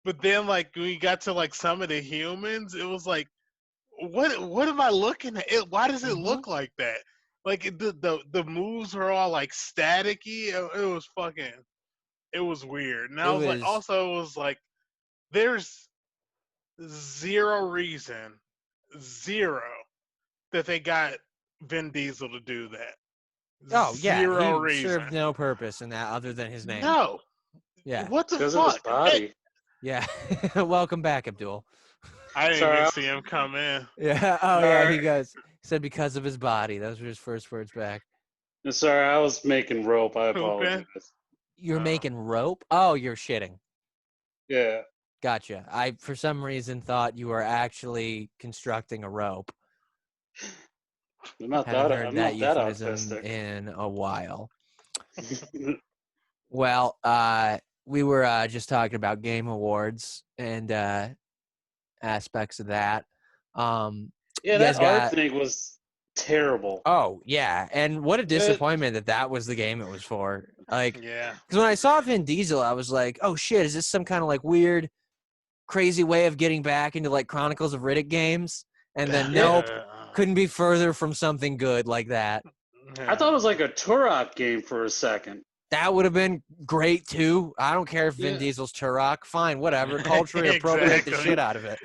but then like when you got to like some of the humans, it was like, what am I looking at? Why does it Mm-hmm. look like that? Like the moves were all like staticky. It was fucking. It was weird, and I It was like, was, also it was like, there's zero reason, zero that they got Vin Diesel to do that. oh yeah, Zero he reason. served no purpose in that other than his name. No. Yeah. What the Because of his fuck? body. Yeah. Welcome back, Abdul. I didn't Sorry, even I see him come in. Yeah. Oh yeah, sorry. he goes. He said because of his body. Those were his first words back. Sorry, I was making rope. I Pooping. apologize. You're making rope? Oh, you're shitting. Yeah. Gotcha. I for some reason thought you were actually constructing a rope. Haven't heard I'm that not that euphemism autistic. in a while. Well, we were just talking about Game Awards and aspects of that. Yeah, You guys that art got thing was terrible. oh yeah, and what a disappointment that was the game it was for. Like, Yeah. because when I saw Vin Diesel, I was like, oh shit, is this some kind of like weird, crazy way of getting back into like Chronicles of Riddick games? And then Yeah. nope, couldn't be further from something good like that. I thought it was like a Turok game for a second. That would have been great too. I don't care if Vin Yeah. Diesel's Turok. Fine, whatever. Culturally appropriate the shit out of it.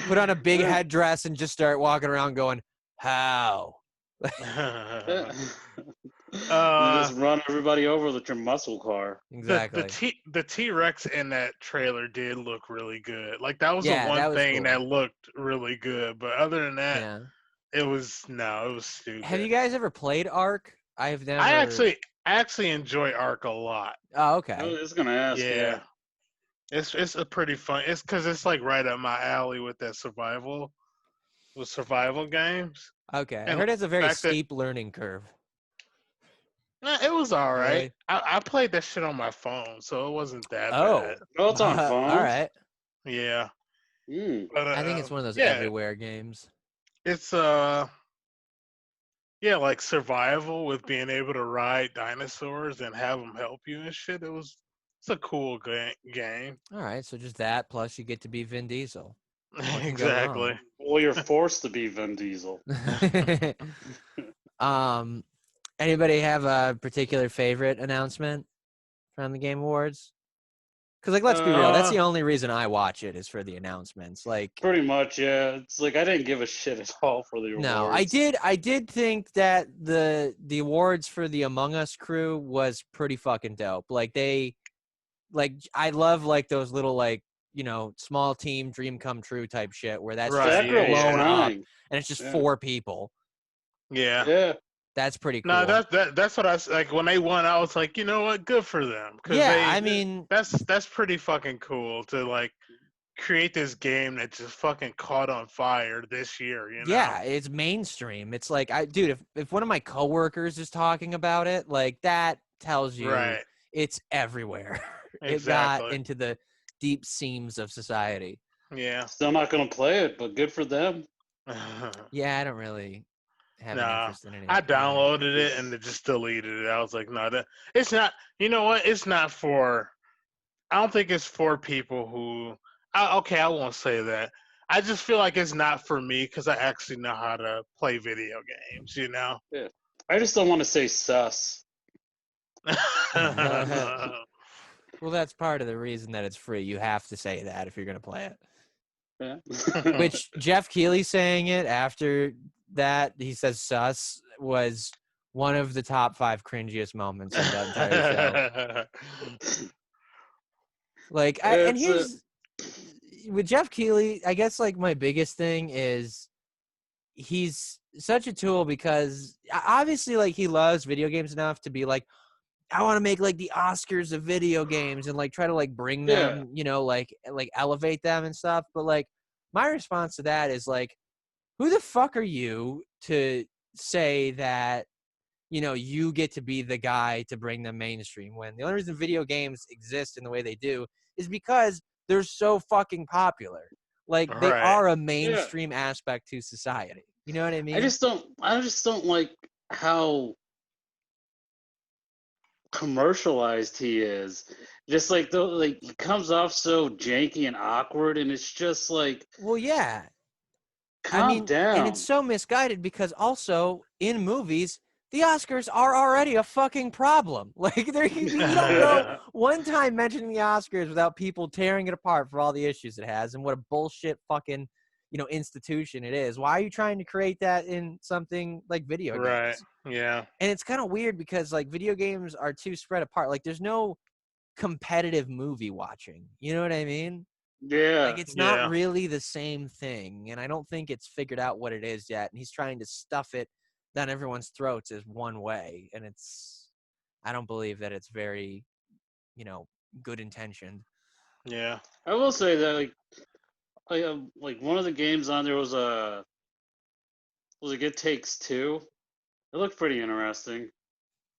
Put on a big Yeah. headdress and just start walking around going, how? Yeah. You just run everybody over with your muscle car. Exactly. the T-Rex in that trailer did look really good. Like that was Yeah, the one that was thing cool. that looked really good. But other than that, Yeah. it was stupid. Have you guys ever played Ark? I have never. I actually enjoy Ark a lot. Oh, I okay. was just gonna ask. Yeah. It's a pretty fun. It's because it's like right up my alley with that survival games. Okay. I And heard it's a very fact that- steep learning curve. Nah, it was all right. Really? I played that shit on my phone, so it wasn't that Oh. bad. Oh, it's on phone. All right. Yeah. Mm. But, I think it's one of those yeah, everywhere games. It's yeah, like survival with being able to ride dinosaurs and have them help you and shit. It's a cool game. All right. So just that, plus you get to be Vin Diesel. can go Exactly. Well, you're forced to be Vin Diesel. Anybody have a particular favorite announcement from the Game Awards? Because, like, let's be real. That's the only reason I watch it is for the announcements. Like, Pretty much, yeah. It's like I didn't give a shit at all for the awards. no, I did think that the awards for the Among Us crew was pretty fucking dope. Like I love like those little like small team dream come true type shit where that's Right, just That girl was blown up crying. and it's just Yeah. 4 people. Yeah. Yeah. That's pretty cool. No, that's what like when they won. I was like, you know what, good for them. Yeah, I mean, that's pretty fucking cool to like create this game that just fucking caught on fire this year. You know? Yeah, it's mainstream. It's like, dude, if one of my coworkers is talking about it, like that tells you Right. it's everywhere. It got Exactly. into the deep seams of society. Yeah. Still not gonna play it, but good for them. Yeah, I don't really have an Nah, interest in any. I downloaded it and it just deleted it. I was like, no, it's not. You know what? It's not for. I don't think it's for people who. Okay, I won't say that. I just feel like it's not for me because I actually know how to play video games. You know. Yeah. I just don't want to say sus. Well, that's part of the reason that it's free. You have to say that if you're going to play it. Yeah. Which Jeff Keighley saying it after that, he says sus, was one of the top 5 cringiest moments of that entire show. Like, and here's with Jeff Keighley, I guess like my biggest thing is he's such a tool because obviously like he loves video games enough to be like, I want to make like the Oscars of video games and like try to like bring them, you know, like elevate them and stuff. But like my response to that is like, who the fuck are you to say that, you know, you get to be the guy to bring them mainstream when the only reason video games exist in the way they do is because they're so fucking popular. Like they are a mainstream aspect to society. You know what I mean? I just don't like how commercialized he is. Just like he comes off so janky and awkward, and it's just like, well, yeah. Calm down. And it's so misguided because also in movies, the Oscars are already a fucking problem. Like you don't go one time mentioning the Oscars without people tearing it apart for all the issues it has and what a bullshit fucking, you know, institution it is. Why are you trying to create that in something like video games? Right. Yeah. And it's kind of weird because like video games are too spread apart. Like there's no competitive movie watching. You know what I mean? Yeah. Like it's not really the same thing, and I don't think it's figured out what it is yet. And he's trying to stuff it down everyone's throats as one way, and I don't believe that it's very, you know, good intentioned. Yeah. I will say that like one of the games on there was It Takes Two. It looked pretty interesting.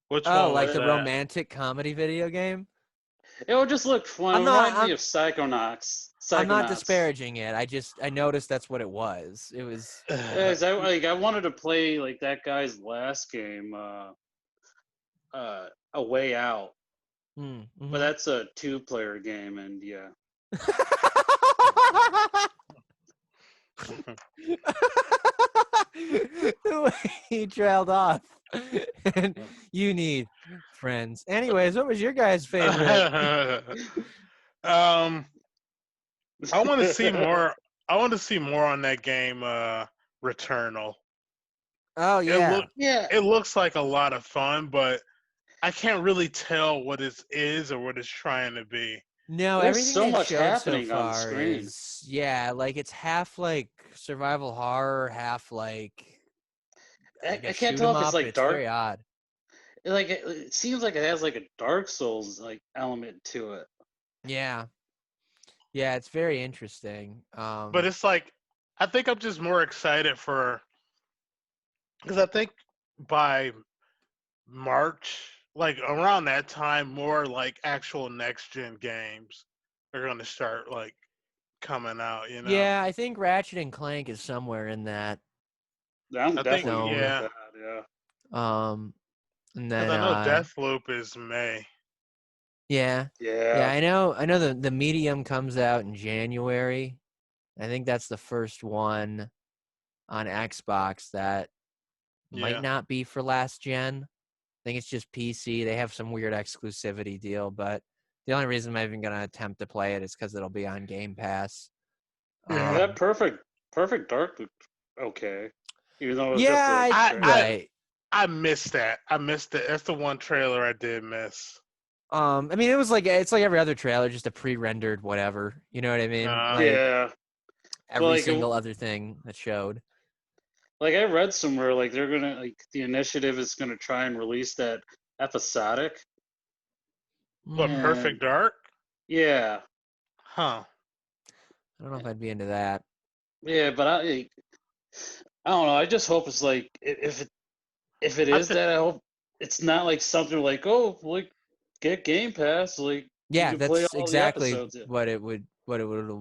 Which one? Like the romantic comedy video game? It just looked fun. It reminded me of Psychonauts. I'm not disparaging it. I noticed that's what it was. It was. I wanted to play like that guy's last game, A Way Out. Mm-hmm. But that's a 2-player game, and yeah. The way he trailed off. And you need friends. Anyways, what was your guys' favorite? I want to see more. I want to see more on that game, Returnal. Oh yeah, It looks like a lot of fun, but I can't really tell what it is or what it's trying to be. No, there's everything so much showed happening so far on screen. is like it's half like survival horror, half like I can't tell if it's like dark. Very odd. Like it seems like it has like a Dark Souls like element to it. Yeah, it's very interesting. But it's like I think I'm just more excited because I think by March, like around that time, more like actual next gen games are going to start like coming out. You know? Yeah, I think Ratchet and Clank is somewhere in that. I'm definitely yeah. And then I know Deathloop is May. Yeah, I know the Medium comes out in January. I think that's the first one on Xbox that might not be for last gen. I think it's just PC. They have some weird exclusivity deal, but the only reason I'm even going to attempt to play it is because it'll be on Game Pass. That Perfect Dark looked okay. Even though it was I missed that. I missed it. That's the one trailer I did miss. I mean, it's like every other trailer, just a pre-rendered whatever. You know what I mean? Yeah. Every single other thing that showed. Like I read somewhere, like they're gonna like the initiative is gonna try and release that episodic. What, Mm, Perfect Dark? Yeah, Huh. I don't know if I'd be into that. yeah, but I don't know. I just hope it's like if it I is th- that, I hope it's not like something like, oh, like get Game Pass, like you Yeah, can play that's all the exactly episodes. what it would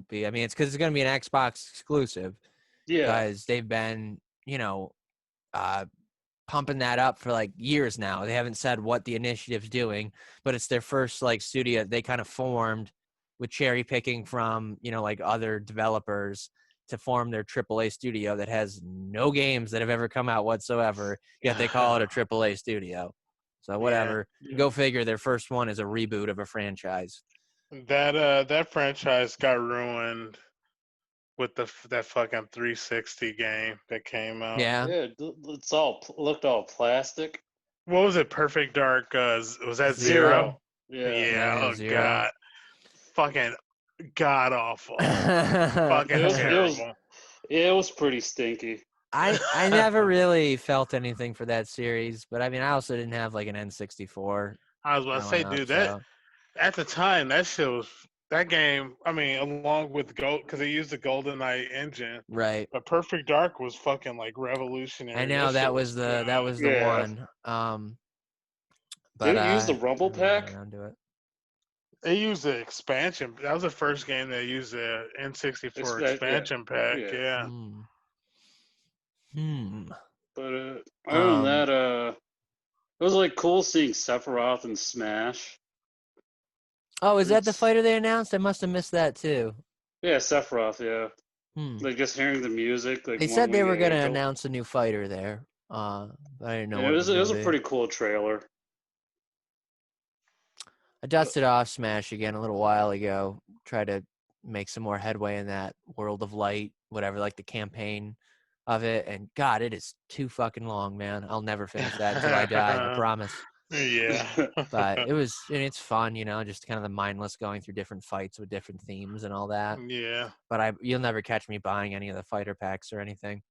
be. I mean, it's because it's going to be an Xbox exclusive Yeah, because they've been, uh, pumping that up for like years now. They haven't said what the initiative's doing, but it's their first like studio they kind of formed with cherry picking from, like other developers to form their AAA studio that has no games that have ever come out whatsoever, yet they call it a AAA studio. So yeah. whatever. yeah. Go figure, their first one is a reboot of a franchise. That franchise got ruined with that fucking 360 game that came out. Yeah. Yeah, it's all looked all plastic. What was it? Perfect Dark? Was that Zero. Zero? Yeah, Yeah. Yeah, Oh Zero. god. Fucking god awful. it Fucking was it was terrible. it was pretty stinky. I never really felt anything for that series, but I mean, I also didn't have like an N64 I was about to say, growing up, dude, that so at the time that shit was that game. I mean, along with Gold, because they used the GoldenEye engine. right. But Perfect Dark was fucking like revolutionary. I That know shit that was was good. the Yeah, one. But did it use the I Rumble never got Pack? around to it. They used the expansion. That was the first game they used the N64 Yeah, expansion pack. yeah. Yeah. Hmm. Hmm. But other than Um. that, it was like cool seeing Sephiroth and Smash. Oh, is that the It's fighter they announced? I must have missed that too. yeah, Sephiroth. Yeah, Hmm. like just hearing the music, like They One said they Winged were gonna Angel. announce a new fighter there. But I didn't know Yeah, what it was it gonna was a be. pretty cool trailer. I dusted off Smash again a little while ago. Tried to make some more headway in that World of Light, whatever, like the campaign of it. And God, it is too fucking long, man. I'll never finish that until I die. I promise. Yeah. But it's fun, just kind of the mindless going through different fights with different themes and all that. Yeah. But you'll never catch me buying any of the fighter packs or anything.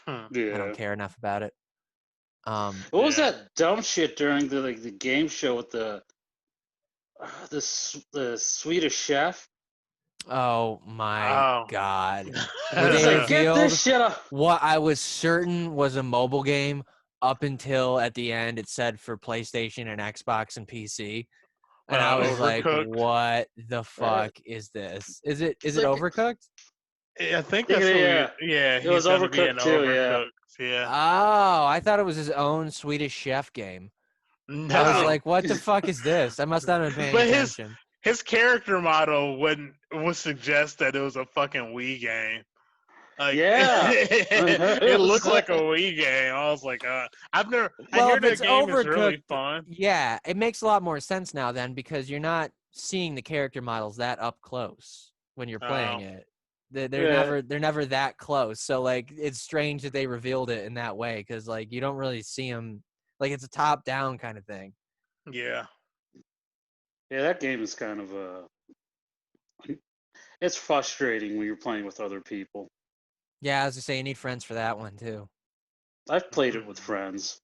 Hmm. I don't Yeah. care enough about it. What was Yeah. that dumb shit during the game show with the Swedish chef? Oh my Oh. God. Where It's they like get revealed this shit off. what I was certain was a mobile game up until at the end it said for PlayStation and Xbox and PC. And I was like, Overcooked. what the Yeah, fuck is this? Is it's it like Overcooked? I think that's what we. yeah, Yeah, it was he's gonna be an overcooked too. Yeah, overcooked. Yeah. Oh, I thought it was his own Swedish chef game. I it's was No. like like, what the fuck is this? I must not have been paying But attention. his character model would suggest that it was a fucking Wii game. Like yeah. it It was looked like a Wii game. I was like, I Well, hear if that it's game is Overcooked, really fun. yeah, it makes a lot more sense now then because you're not seeing the character models that up close when you're playing Oh, it. They're Yeah, never that close. So like it's strange that they revealed it in that way because like you don't really see them like it's a top down kind of thing. yeah. yeah. That game is kind of it's frustrating when you're playing with other people. Yeah, as I say, you need friends for that one too, I've played it with friends.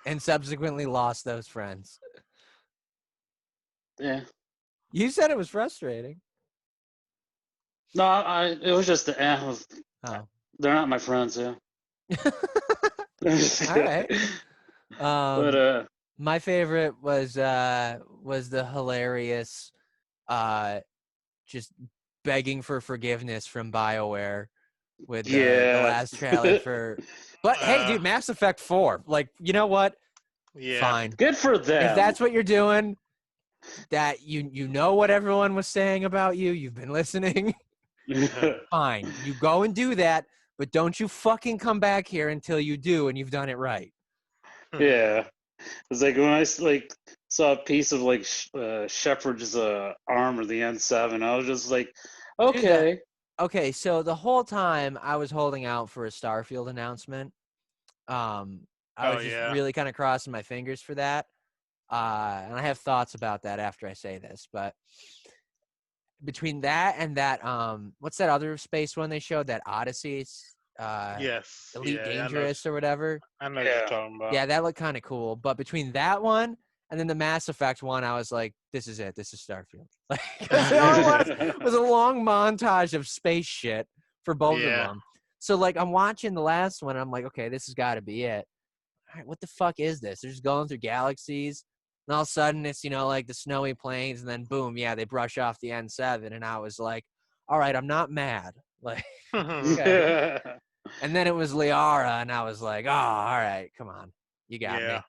and subsequently lost those friends. Yeah. You said it was frustrating. No, it was just Oh, they're not my friends. Yeah. all right. But My favorite was the hilarious just begging for forgiveness from BioWare with the yeah. last trailer for but hey uh, dude, Mass Effect 4. Like, you know what? yeah. Fine. Good for If them. that's what you're doing, that you know what everyone was saying about you, you've been listening. Fine. You go and do that, but don't you fucking come back here until you do and you've done it right. Yeah. It's like when I like saw a piece of like Shepard's arm or the N7, I was just like, Dude, that okay. okay, so the whole time I was holding out for a Starfield announcement. I Oh was just yeah. really kind of crossing my fingers for that. And I have thoughts about that after I say this, but between that and that, what's that other space one they showed? That Odyssey, Yes. Elite Yeah, Dangerous or whatever. I know what Yeah. you're talking about. Yeah, that looked kind of cool. But between that one and then the Mass Effect one, I was like, this is it. This is Starfield. Like, 'cause all it was a long montage of space shit for both of Yeah. them. So, like, I'm watching the last one. And I'm like, okay, this has got to be it. All right, what the fuck is this? They're just going through galaxies. And all of a sudden, it's, like the snowy plains. And then, boom, yeah, they brush off the N7. And I was like, all right, I'm not mad. Like, okay. And then it was Liara. And I was like, oh, all right, come on. You got me.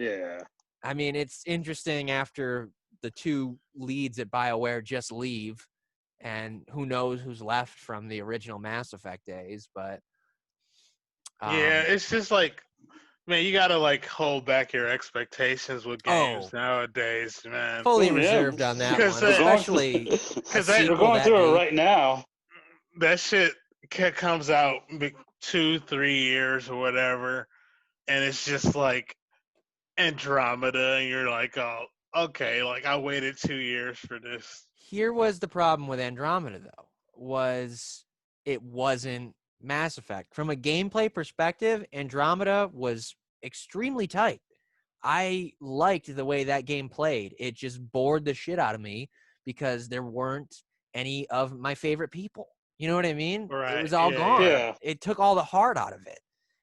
Yeah. I mean, it's interesting after the two leads at BioWare just leave, and who knows who's left from the original Mass Effect days, but Yeah, it's just like, man, you gotta like hold back your expectations with games nowadays, man. fully Oh, yeah. reserved on that one, Because that- especially Because We're going through it right now. that shit comes out 2-3 years or whatever, and it's just like Andromeda, and you're like, oh, okay, like I waited 2 years for this. Here was the problem with Andromeda, though, was it wasn't Mass Effect. From a gameplay perspective, Andromeda was extremely tight. I liked the way that game played. It just bored the shit out of me because there weren't any of my favorite people. You know what I mean? Right, It was all yeah, gone. yeah. It took all the heart out of it.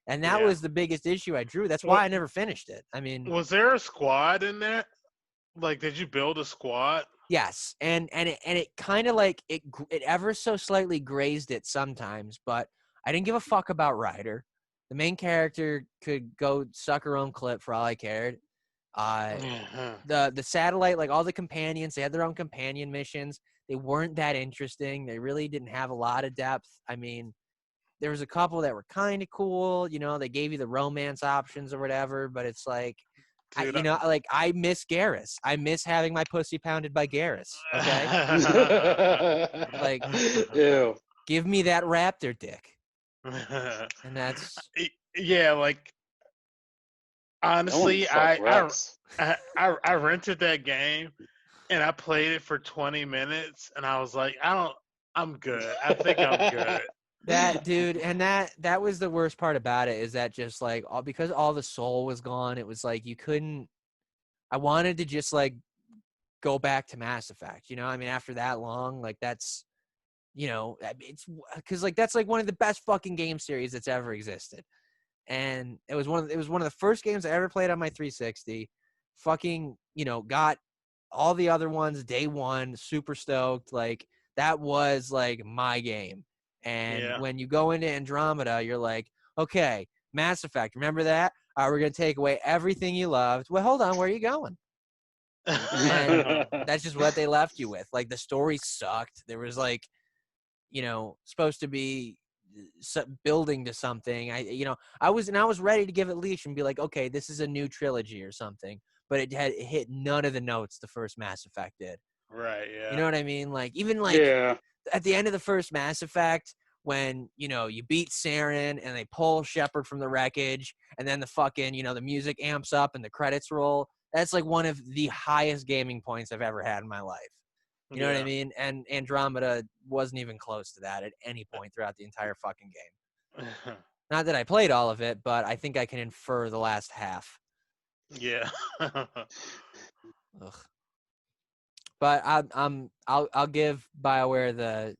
And that Yeah. was the biggest issue I drew. That's why I never finished it. I mean, Was there a squad in that? Like, did you build a squad? yes, and it kind of like it ever so slightly grazed it sometimes, but I didn't give a fuck about Ryder. The main character could go suck her own clip for all I cared. The satellite, like all the companions, they had their own companion missions. They weren't that interesting. They really didn't have a lot of depth. I mean, there was a couple that were kind of cool. They gave you the romance options or whatever, but it's like, Dude, I miss Garrus. I miss having my pussy pounded by Garrus. Okay, like, Ew. give me that raptor dick, and that's yeah, like honestly, I I rented that game and I played it for 20 minutes and I was like, I'm good. I think I'm good. that dude, and that was the worst part about it, is that just like because all the soul was gone, it was like you couldn't. I wanted to just like go back to Mass Effect. I mean, after that long, like that's, it's because like that's like one of the best fucking game series that's ever existed, and it was one of the first games I ever played on my 360. Fucking, got all the other ones day one, super stoked. Like that was like my game. And when you go into Andromeda, you're like, okay, Mass Effect, remember that? All right, we're going to take away everything you loved. Well, hold on, where are you going? And that's just what they left you with. Like the story sucked. There was like, supposed to be building to something. I was ready to give it leash and be like, okay, this is a new trilogy or something. But it hit none of the notes the first Mass Effect did. Right, yeah. You know what I mean? Like even like at the end of the first Mass Effect, when you beat Saren and they pull Shepard from the wreckage, and then the fucking the music amps up and the credits roll. That's like one of the highest gaming points I've ever had in my life. You know what I mean? And Andromeda wasn't even close to that at any point throughout the entire fucking game. Not that I played all of it, but I think I can infer the last half. Yeah. Ugh. But I'll give BioWare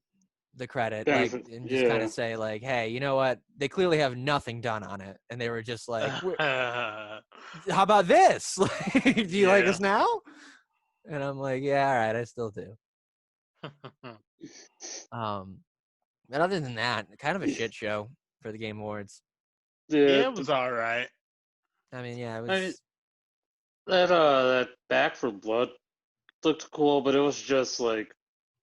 the credit, like, and just kind of say like, hey, you know what? They clearly have nothing done on it, and they were just like, how about this? Do you like us now? And I'm like, yeah, all right, I still do. But other than that, kind of a shit show for the Game Awards. Yeah, it was all right. I mean, yeah, it was. That Back for Blood looked cool, but it was just like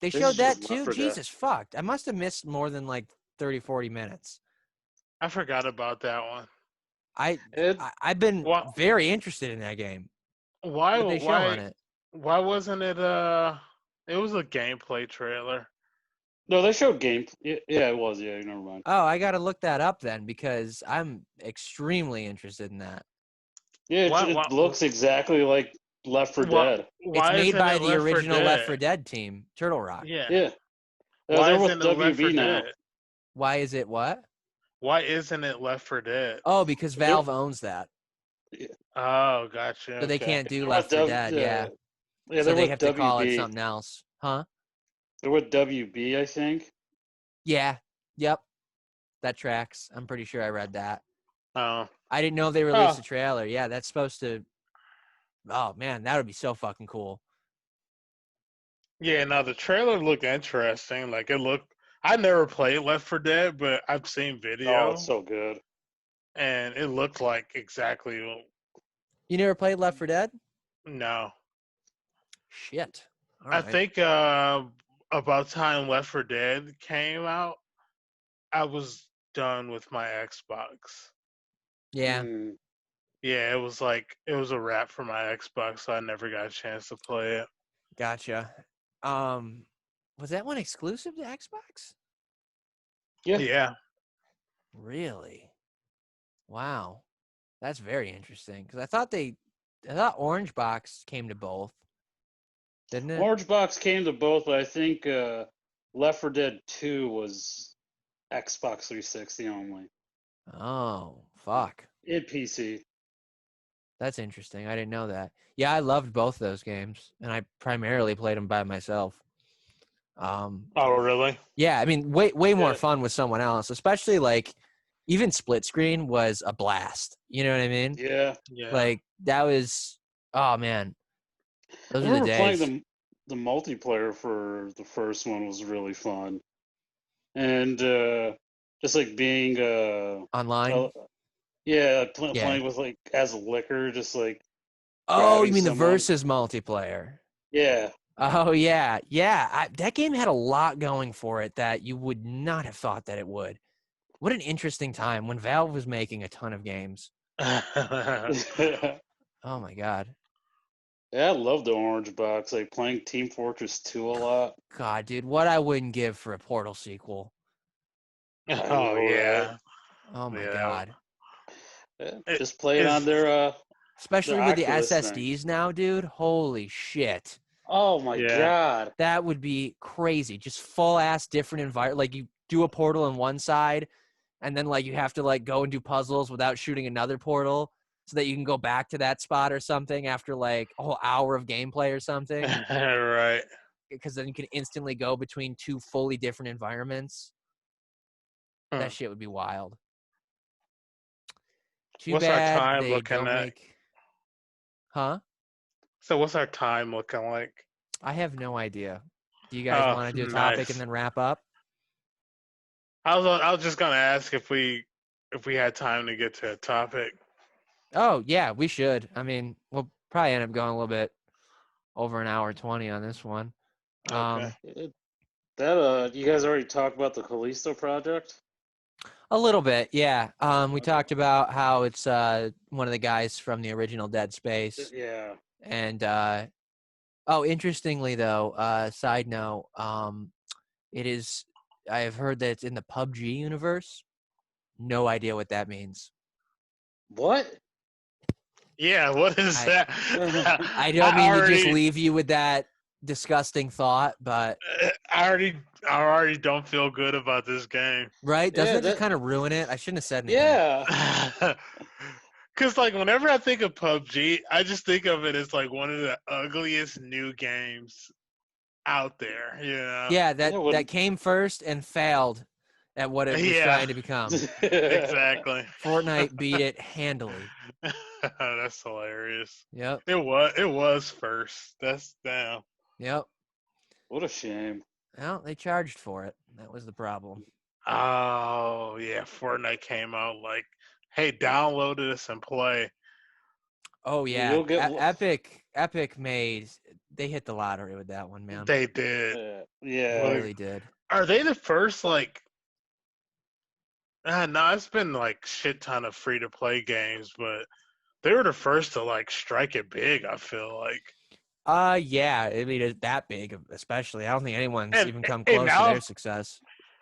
They showed that too? Jesus, fucked. I must have missed more than like 30, 40 minutes. I forgot about that one. I've been very interested in that game. Why What'd they show on it? Why wasn't it it was a gameplay trailer. No, they showed game. Yeah, it was. Yeah, never mind. Oh, I got to look that up then, because I'm extremely interested in that. Yeah, it looks exactly like Left 4 Dead. It's made by the original Left 4 Dead team, Turtle Rock. Yeah. Yeah. Why they're isn't with it Left 4 WB now. Dead? Why is it what? Why isn't it Left 4 Dead? Oh, because There- Valve owns that, Oh, gotcha. so they Okay. can't do They're Left with 4 W- Dead. Yeah, yeah, so they're they with have to call it WB. something else, huh? They're with WB, I think. Yeah. Yep. That tracks. I'm pretty sure I read that. Oh. I didn't know they released Oh. a trailer. Yeah, that's supposed to. Oh man, that would be so fucking cool. Yeah, now the trailer looked interesting. Like it looked. I never played Left 4 Dead, but I've seen Oh, video, it's so good. and it looked like exactly. You never played Left 4 Dead? No, Shit. All I right. think about time Left 4 Dead came out, I was done with my Xbox. Yeah. Mm. Yeah, it was a wrap for my Xbox, so I never got a chance to play it. Gotcha. Was that one exclusive to Xbox? Yeah. Yeah. Really? Wow. That's very interesting. Because I thought Orange Box came to both, didn't it? Orange Box came to both, but I think Left 4 Dead 2 was Xbox 360 only. Oh, fuck. In PC. That's interesting. I didn't know that. Yeah, I loved both those games, and I primarily played them by myself. Oh, really? Yeah, I mean, way more Yeah. fun with someone else, especially like even split screen was a blast. You know what I mean? Yeah. Yeah. Like that was, oh man, those I are the remember playing days. the multiplayer for the first one was really fun. And just like being Online. yeah, Yeah. playing with like as a liquor, just like Oh, you grabbing mean the someone. versus multiplayer? Yeah. Oh yeah, yeah. That game had a lot going for it that you would not have thought that it would. What an interesting time when Valve was making a ton of games. Yeah, Oh my god. I love the Orange Box. Like playing Team Fortress 2 a lot. God, dude, what I wouldn't give for a Portal sequel. I Oh know, right? yeah. Oh my Yeah. god. Yeah, It just play it on is Especially their with the Oculus thing. SSDs now, dude. Holy shit. Oh my yeah. god. That would be crazy. Just full ass different environment. Like you do a portal on one side, and then like you have to like go and do puzzles without shooting another portal, so that you can go back to that spot or something after like a whole hour of gameplay or something. Right. Because then you can instantly go between two fully different environments. Hmm. That shit would be wild. Too What's our bad time they looking don't at? make. Huh? So what's our time looking like? I have no idea. Do you guys Oh, want to do a topic and nice. then wrap up? I was just gonna ask if we had time to get to a topic. Oh, yeah, we should. I mean, we'll probably end up going a little bit over an hour 20 on this one. Okay. That you guys already talked about the Callisto project? A little bit, yeah. We Okay. talked about how it's one of the guys from the original Dead Space. Yeah. And oh, interestingly though, side note, it is I have heard that it's in the PUBG universe. No idea what that means. What? Yeah, what is that? I don't mean to just leave you with that disgusting thought, but I already don't feel good about this game. right? Doesn't Yeah, it just that kind of ruin it? I shouldn't have said anything. yeah. Cause like whenever I think of PUBG, I just think of it as like one of the ugliest new games out there. You know? Yeah, Yeah, what- that came first and failed at what it was Yeah. trying to become. Exactly. Fortnite beat it handily. That's hilarious. Yep. It was first. That's down. Yep. What a shame. Well, they charged for it. That was the problem. Oh yeah, Fortnite came out like, hey, download this and play. Oh yeah, You'll get Epic made they hit the lottery with that one, man. They did. They yeah. really did. Are they the first like? No, it's been like shit ton of free to play games, but they were the first to like strike it big. I feel like. Yeah, I mean it's that big, especially. I don't think anyone's And- even come and close to now- their success.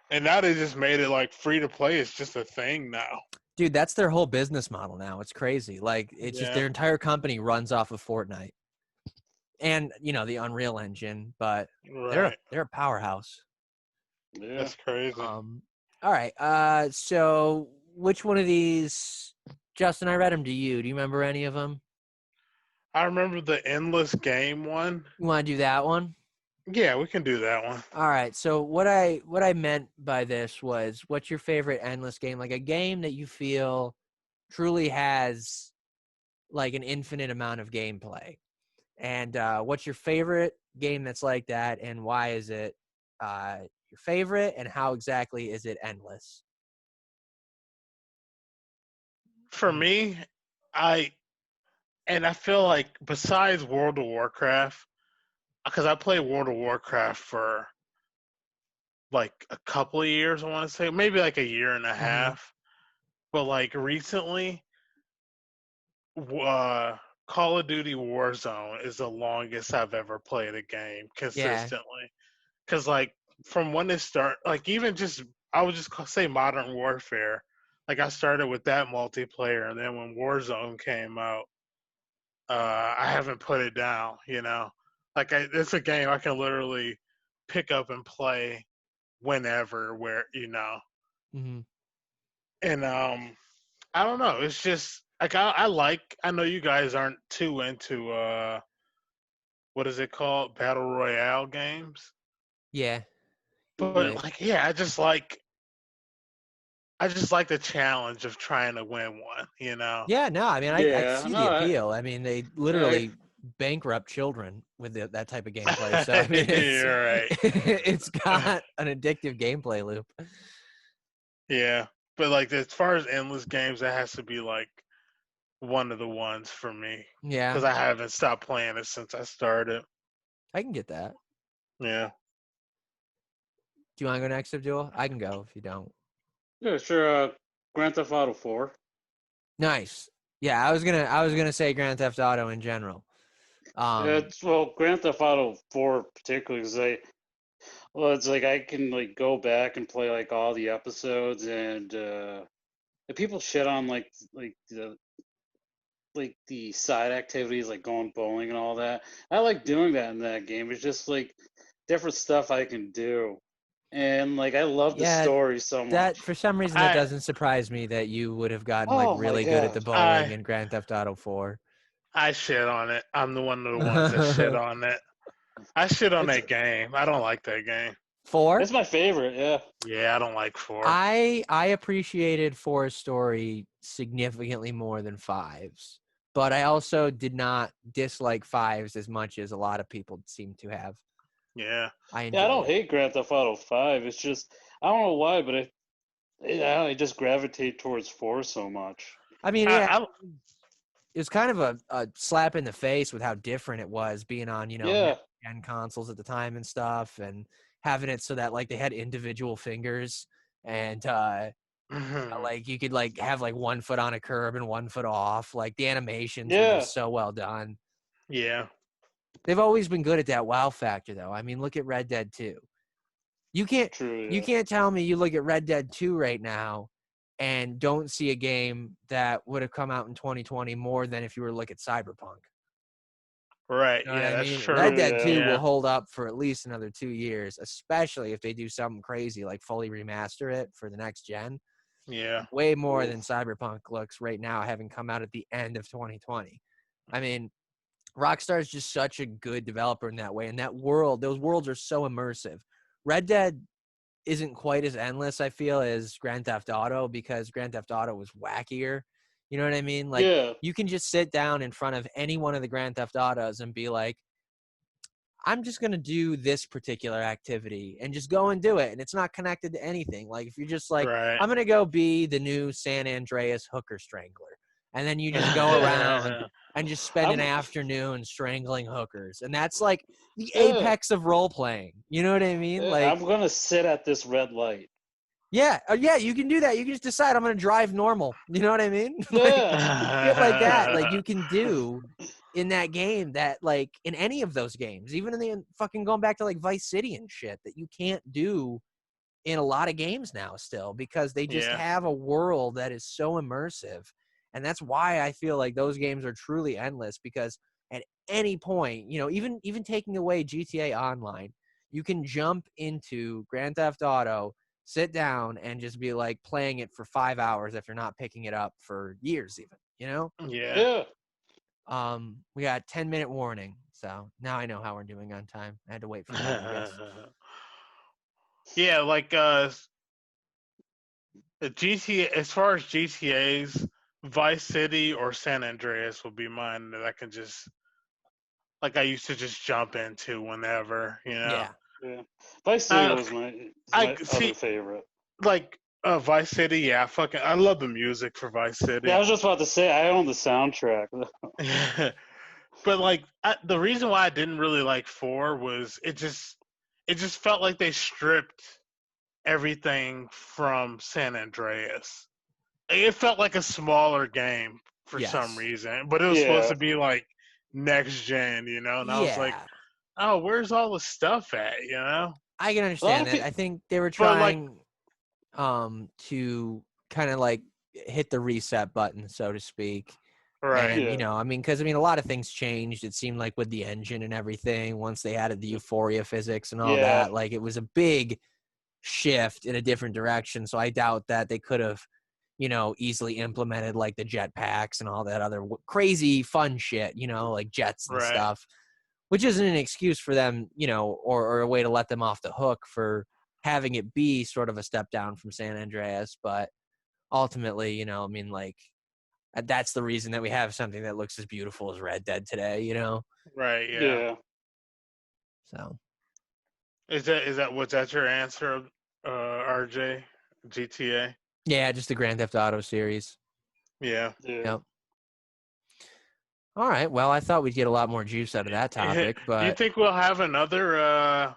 And now they just made it like free to play. It's just a thing now. Dude, that's their whole business model now. It's crazy. Like it's just Yeah. their entire company runs off of Fortnite. And, the Unreal Engine, but Right. they're a powerhouse. Yeah. That's crazy. All right. So which one of these, Justin? I read them to you. Do you remember any of them? I remember the endless game one. You want to do that one? Yeah, we can do that one. All right. So what I meant by this was, what's your favorite endless game? Like a game that you feel truly has like an infinite amount of gameplay. And what's your favorite game that's like that, and why is it your favorite, and how exactly is it endless? For me, I I feel like besides World of Warcraft, because I played World of Warcraft for like a couple of years, I want to say maybe like a year and a Mm-hmm. half. But like recently, uh, Call of Duty Warzone is the longest I've ever played a game Yeah. consistently. Because like from when it start, like even just I would just say Modern Warfare. Like I started with that multiplayer, and then when Warzone came out, I haven't put it down. Like it's a game I can literally pick up and play whenever, where. Mm-hmm. And I don't know. It's just like I know you guys aren't too into what is it called, battle royale games, Yeah. but Right. like yeah, I just like the challenge of trying to win one. Yeah, no, I mean, I Yeah, see no, the appeal. I mean, they I literally bankrupt children with that type of gameplay. So I mean, You're right. it's got an addictive gameplay loop. Yeah, but like as far as endless games, that has to be like one of the ones for me Yeah, because I haven't stopped playing it since I started. I can get that. Yeah. Do you want to go next, Abdul? I can go if you don't. yeah, sure. Grand Theft Auto 4. Nice. Yeah, I was gonna say Grand Theft Auto in general. It's well, Grand Theft Auto 4 particularly because well, it's like I can like go back and play like all the episodes and people shit on like the side activities like going bowling and all that. I like doing that in that game. It's just like different stuff I can do. And like I love the Yeah, story so that much. for some reason that I doesn't surprise me that you would have gotten like Oh my really good at the gosh. bowling I in Grand Theft Auto 4. I shit on it. I'm the one of the ones that shit on it. I shit on It's that game. I don't like that game. 4? it's my favorite, yeah. Yeah, I don't like four. I appreciated 4's story significantly more than 5's, but I also did not dislike 5's as much as a lot of people seem to have. Yeah. I Yeah, I enjoyed don't it. hate Grand Theft Auto 5. It's just I don't know why, but I just gravitate towards 4 so much. I mean, I, yeah, I it was kind of a slap in the face with how different it was being on, Yeah. next gen consoles at the time and stuff, and having it so that like they had individual fingers, and mhm. like you could like have like 1 foot on a curb and 1 foot off. Like the animations were Yeah. just so well done. Yeah. They've always been good at that wow factor though. I mean, look at Red Dead 2. You can't True, you yeah. can't tell me you look at Red Dead 2 right now and don't see a game that would have come out in 2020 more than if you were to look at Cyberpunk. Right. You know what Yeah, I that's mean? true. Red True, Dead yeah. 2 will Yeah. hold up for at least another 2 years, especially if they do something crazy like fully remaster it for the next gen. Yeah. Way more Oof. than Cyberpunk looks right now, having come out at the end of 2020. I mean, Rockstar is just such a good developer in that way. And those worlds are so immersive. Red Dead isn't quite as endless, I feel, as Grand Theft Auto, because Grand Theft Auto was wackier. You know what I mean? Like, Yeah. you can just sit down in front of any one of the Grand Theft Autos and be like, I'm just going to do this particular activity and just go and do it. And it's not connected to anything. Like, if you're just like, Right. I'm going to go be the new San Andreas hooker strangler. And then you just go around and just spend an I'm afternoon strangling hookers. And that's like the yeah. apex of role playing. You know what I mean? Like, I'm gonna sit at this red light. yeah, you can do that. You can just decide I'm going to drive normal. You know what I mean? Like, Yeah. shit like that. Like, you can do in that game that, like, in any of those games, even in the fucking going back to like Vice City and shit, that you can't do in a lot of games now still, because they just yeah. have a world that is so immersive. And that's why I feel like those games are truly endless, because at any point, even taking away GTA Online, you can jump into Grand Theft Auto, sit down and just be like playing it for 5 hours if you're not picking it up for years even, you know? Yeah. We got 10-minute warning. So now I know how we're doing on time. I had to wait for the longest. Yeah, like the GTA. As far as GTA's, Vice City or San Andreas would be mine that I can just like I used to just jump into whenever, you know. Yeah. Yeah. Vice City Uh, was my I other favorite. like Vice City. Yeah, I love the music for Vice Yeah, I City. was just about to say I own the soundtrack. But like the reason why I didn't really like 4 was it just felt like they stripped everything from San Andreas. It felt like a smaller game for some Yes. reason, but it was supposed Yeah. to be like next gen, you know. And I was like, Yeah. oh, where's all the stuff at, you know? I can understand that. I think they were But like, trying to kind of like hit the reset button, so to speak. right, And, Yeah. you know, I mean, because, I mean, a lot of things changed. It seemed like with the engine and everything, once they added the euphoria physics and all Yeah. that, like it was a big shift in a different direction. So I doubt that they could have, you know, easily implemented like the jetpacks and all that other crazy fun shit, you know, like jets and right, stuff, which isn't an excuse for them, you know, or a way to let them off the hook for having it be sort of a step down from San Andreas. But ultimately, you know, I mean, like, that's the reason that we have something that looks as beautiful as Red Dead today, you know? right, yeah. Yeah. So, Was that your answer, RJ? GTA? yeah, just the Grand Theft Auto series. Yeah. Yeah. Yep. All right. Well, I thought we'd get a lot more juice out of that topic, Do you but think we'll have another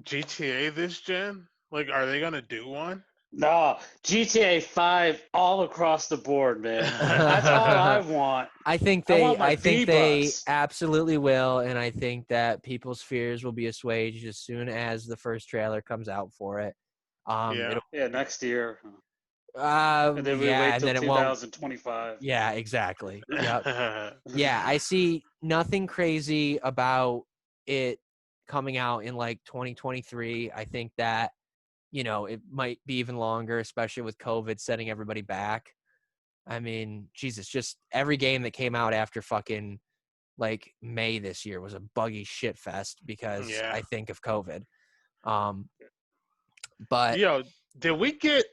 GTA this gen? Like, are they gonna do one? No, GTA 5 all across the board, man. That's all I want. I think I want my I think they V-Bucks. absolutely will, and I think that people's fears will be assuaged as soon as the first trailer comes out for it. Yeah. Yeah, next year. And then we Yeah, wait and till then it won't. 2025. Yeah, exactly. Yep. Yeah, I see nothing crazy about it coming out in like 2023. I think that, you know, it might be even longer, especially with COVID setting everybody back. I mean, Jesus, just every game that came out after fucking like May this year was a buggy shit fest because Yeah. I think of COVID. But Yo, did we get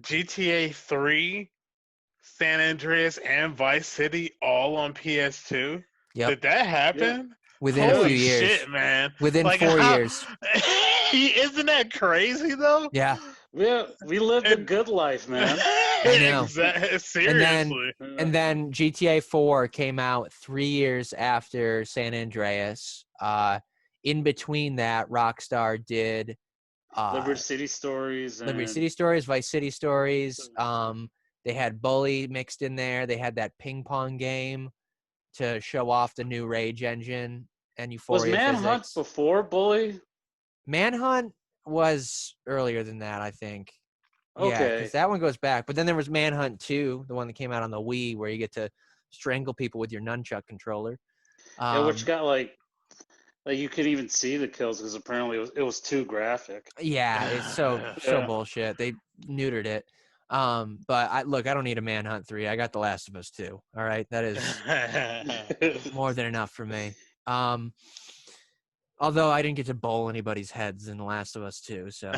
GTA 3, San Andreas, and Vice City all on PS2? yep, Did that Yeah. happen? within a Holy few years, shit, man. within Like 4 how years. isn't that crazy though? Yeah, Yeah, we lived the And good life, man. I know. Seriously. And then GTA 4 came out 3 years after San Andreas. In between that, Rockstar did Liberty City Stories and Liberty City Stories, Vice City Stories. They had Bully mixed in there. They had that ping pong game to show off the new Rage engine and was Euphoria Manhunt physics. before Bully? Manhunt was earlier than that, I think. Yeah, Okay. because that one goes back. But then there was Manhunt 2, the one that came out on the Wii, where you get to strangle people with your nunchuck controller. Yeah, which got like you could even see the kills because apparently it was too graphic. Yeah, it's so Yeah. bullshit. They neutered it. But I don't need a Manhunt 3. I got The Last of Us 2. All right, that is more than enough for me. Although I didn't get to bowl anybody's heads in The Last of Us 2, so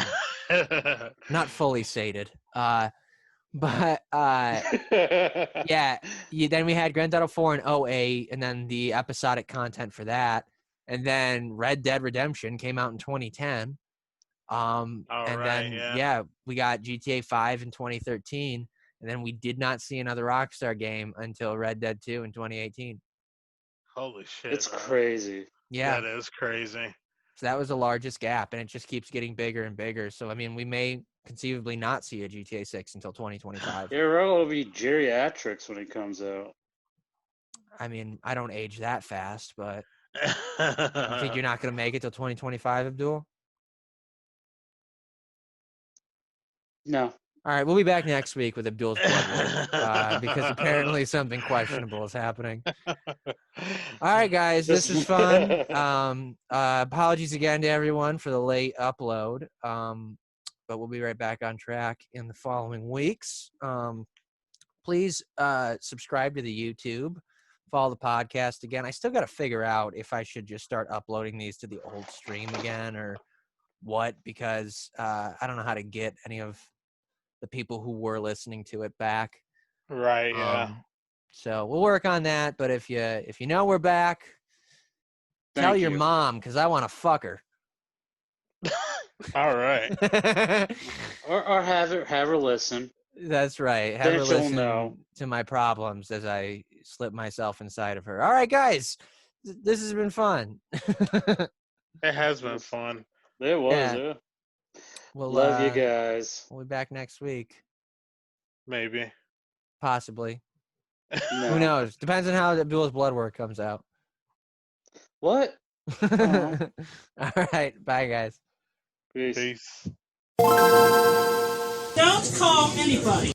not fully sated. But yeah, then we had Grand Theft Auto 4 in 08, and then the episodic content for that. And then Red Dead Redemption came out in 2010. We got GTA 5 in 2013, and then we did not see another Rockstar game until Red Dead 2 in 2018. Holy shit. It's bro. crazy. Yeah. That is crazy. So that was the largest gap, and it just keeps getting bigger and bigger. So, I mean, we may conceivably not see a GTA 6 until 2025. Yeah, will be geriatrics when it comes out. I mean, I don't age that fast, but you think you're not going to make it till 2025, Abdul? No. All right, we'll be back next week with Abdul's blood work because apparently something questionable is happening. All right, guys, this is fun. Apologies again to everyone for the late upload. but we'll be right back on track in the following weeks. Please subscribe to the YouTube. Follow the podcast again. I still got to figure out if I should just start uploading these to the old stream again or what, because I don't know how to get any of the people who were listening to it back. Right. Yeah. So we'll work on that. But if you know we're back, tell Thank your you. mom, because I want to fuck her. All right. Or have her listen. That's right. Have Then her she'll listen know. to my problems as I slip myself inside of her. All right, guys. This has been fun. It has been fun. It was, Yeah. yeah. We'll, Love you guys. We'll be back next week. Maybe. Possibly. No. Who knows? Depends on how Abdul's blood work comes out. What? All right. Bye, guys. Peace. Peace. Don't call anybody.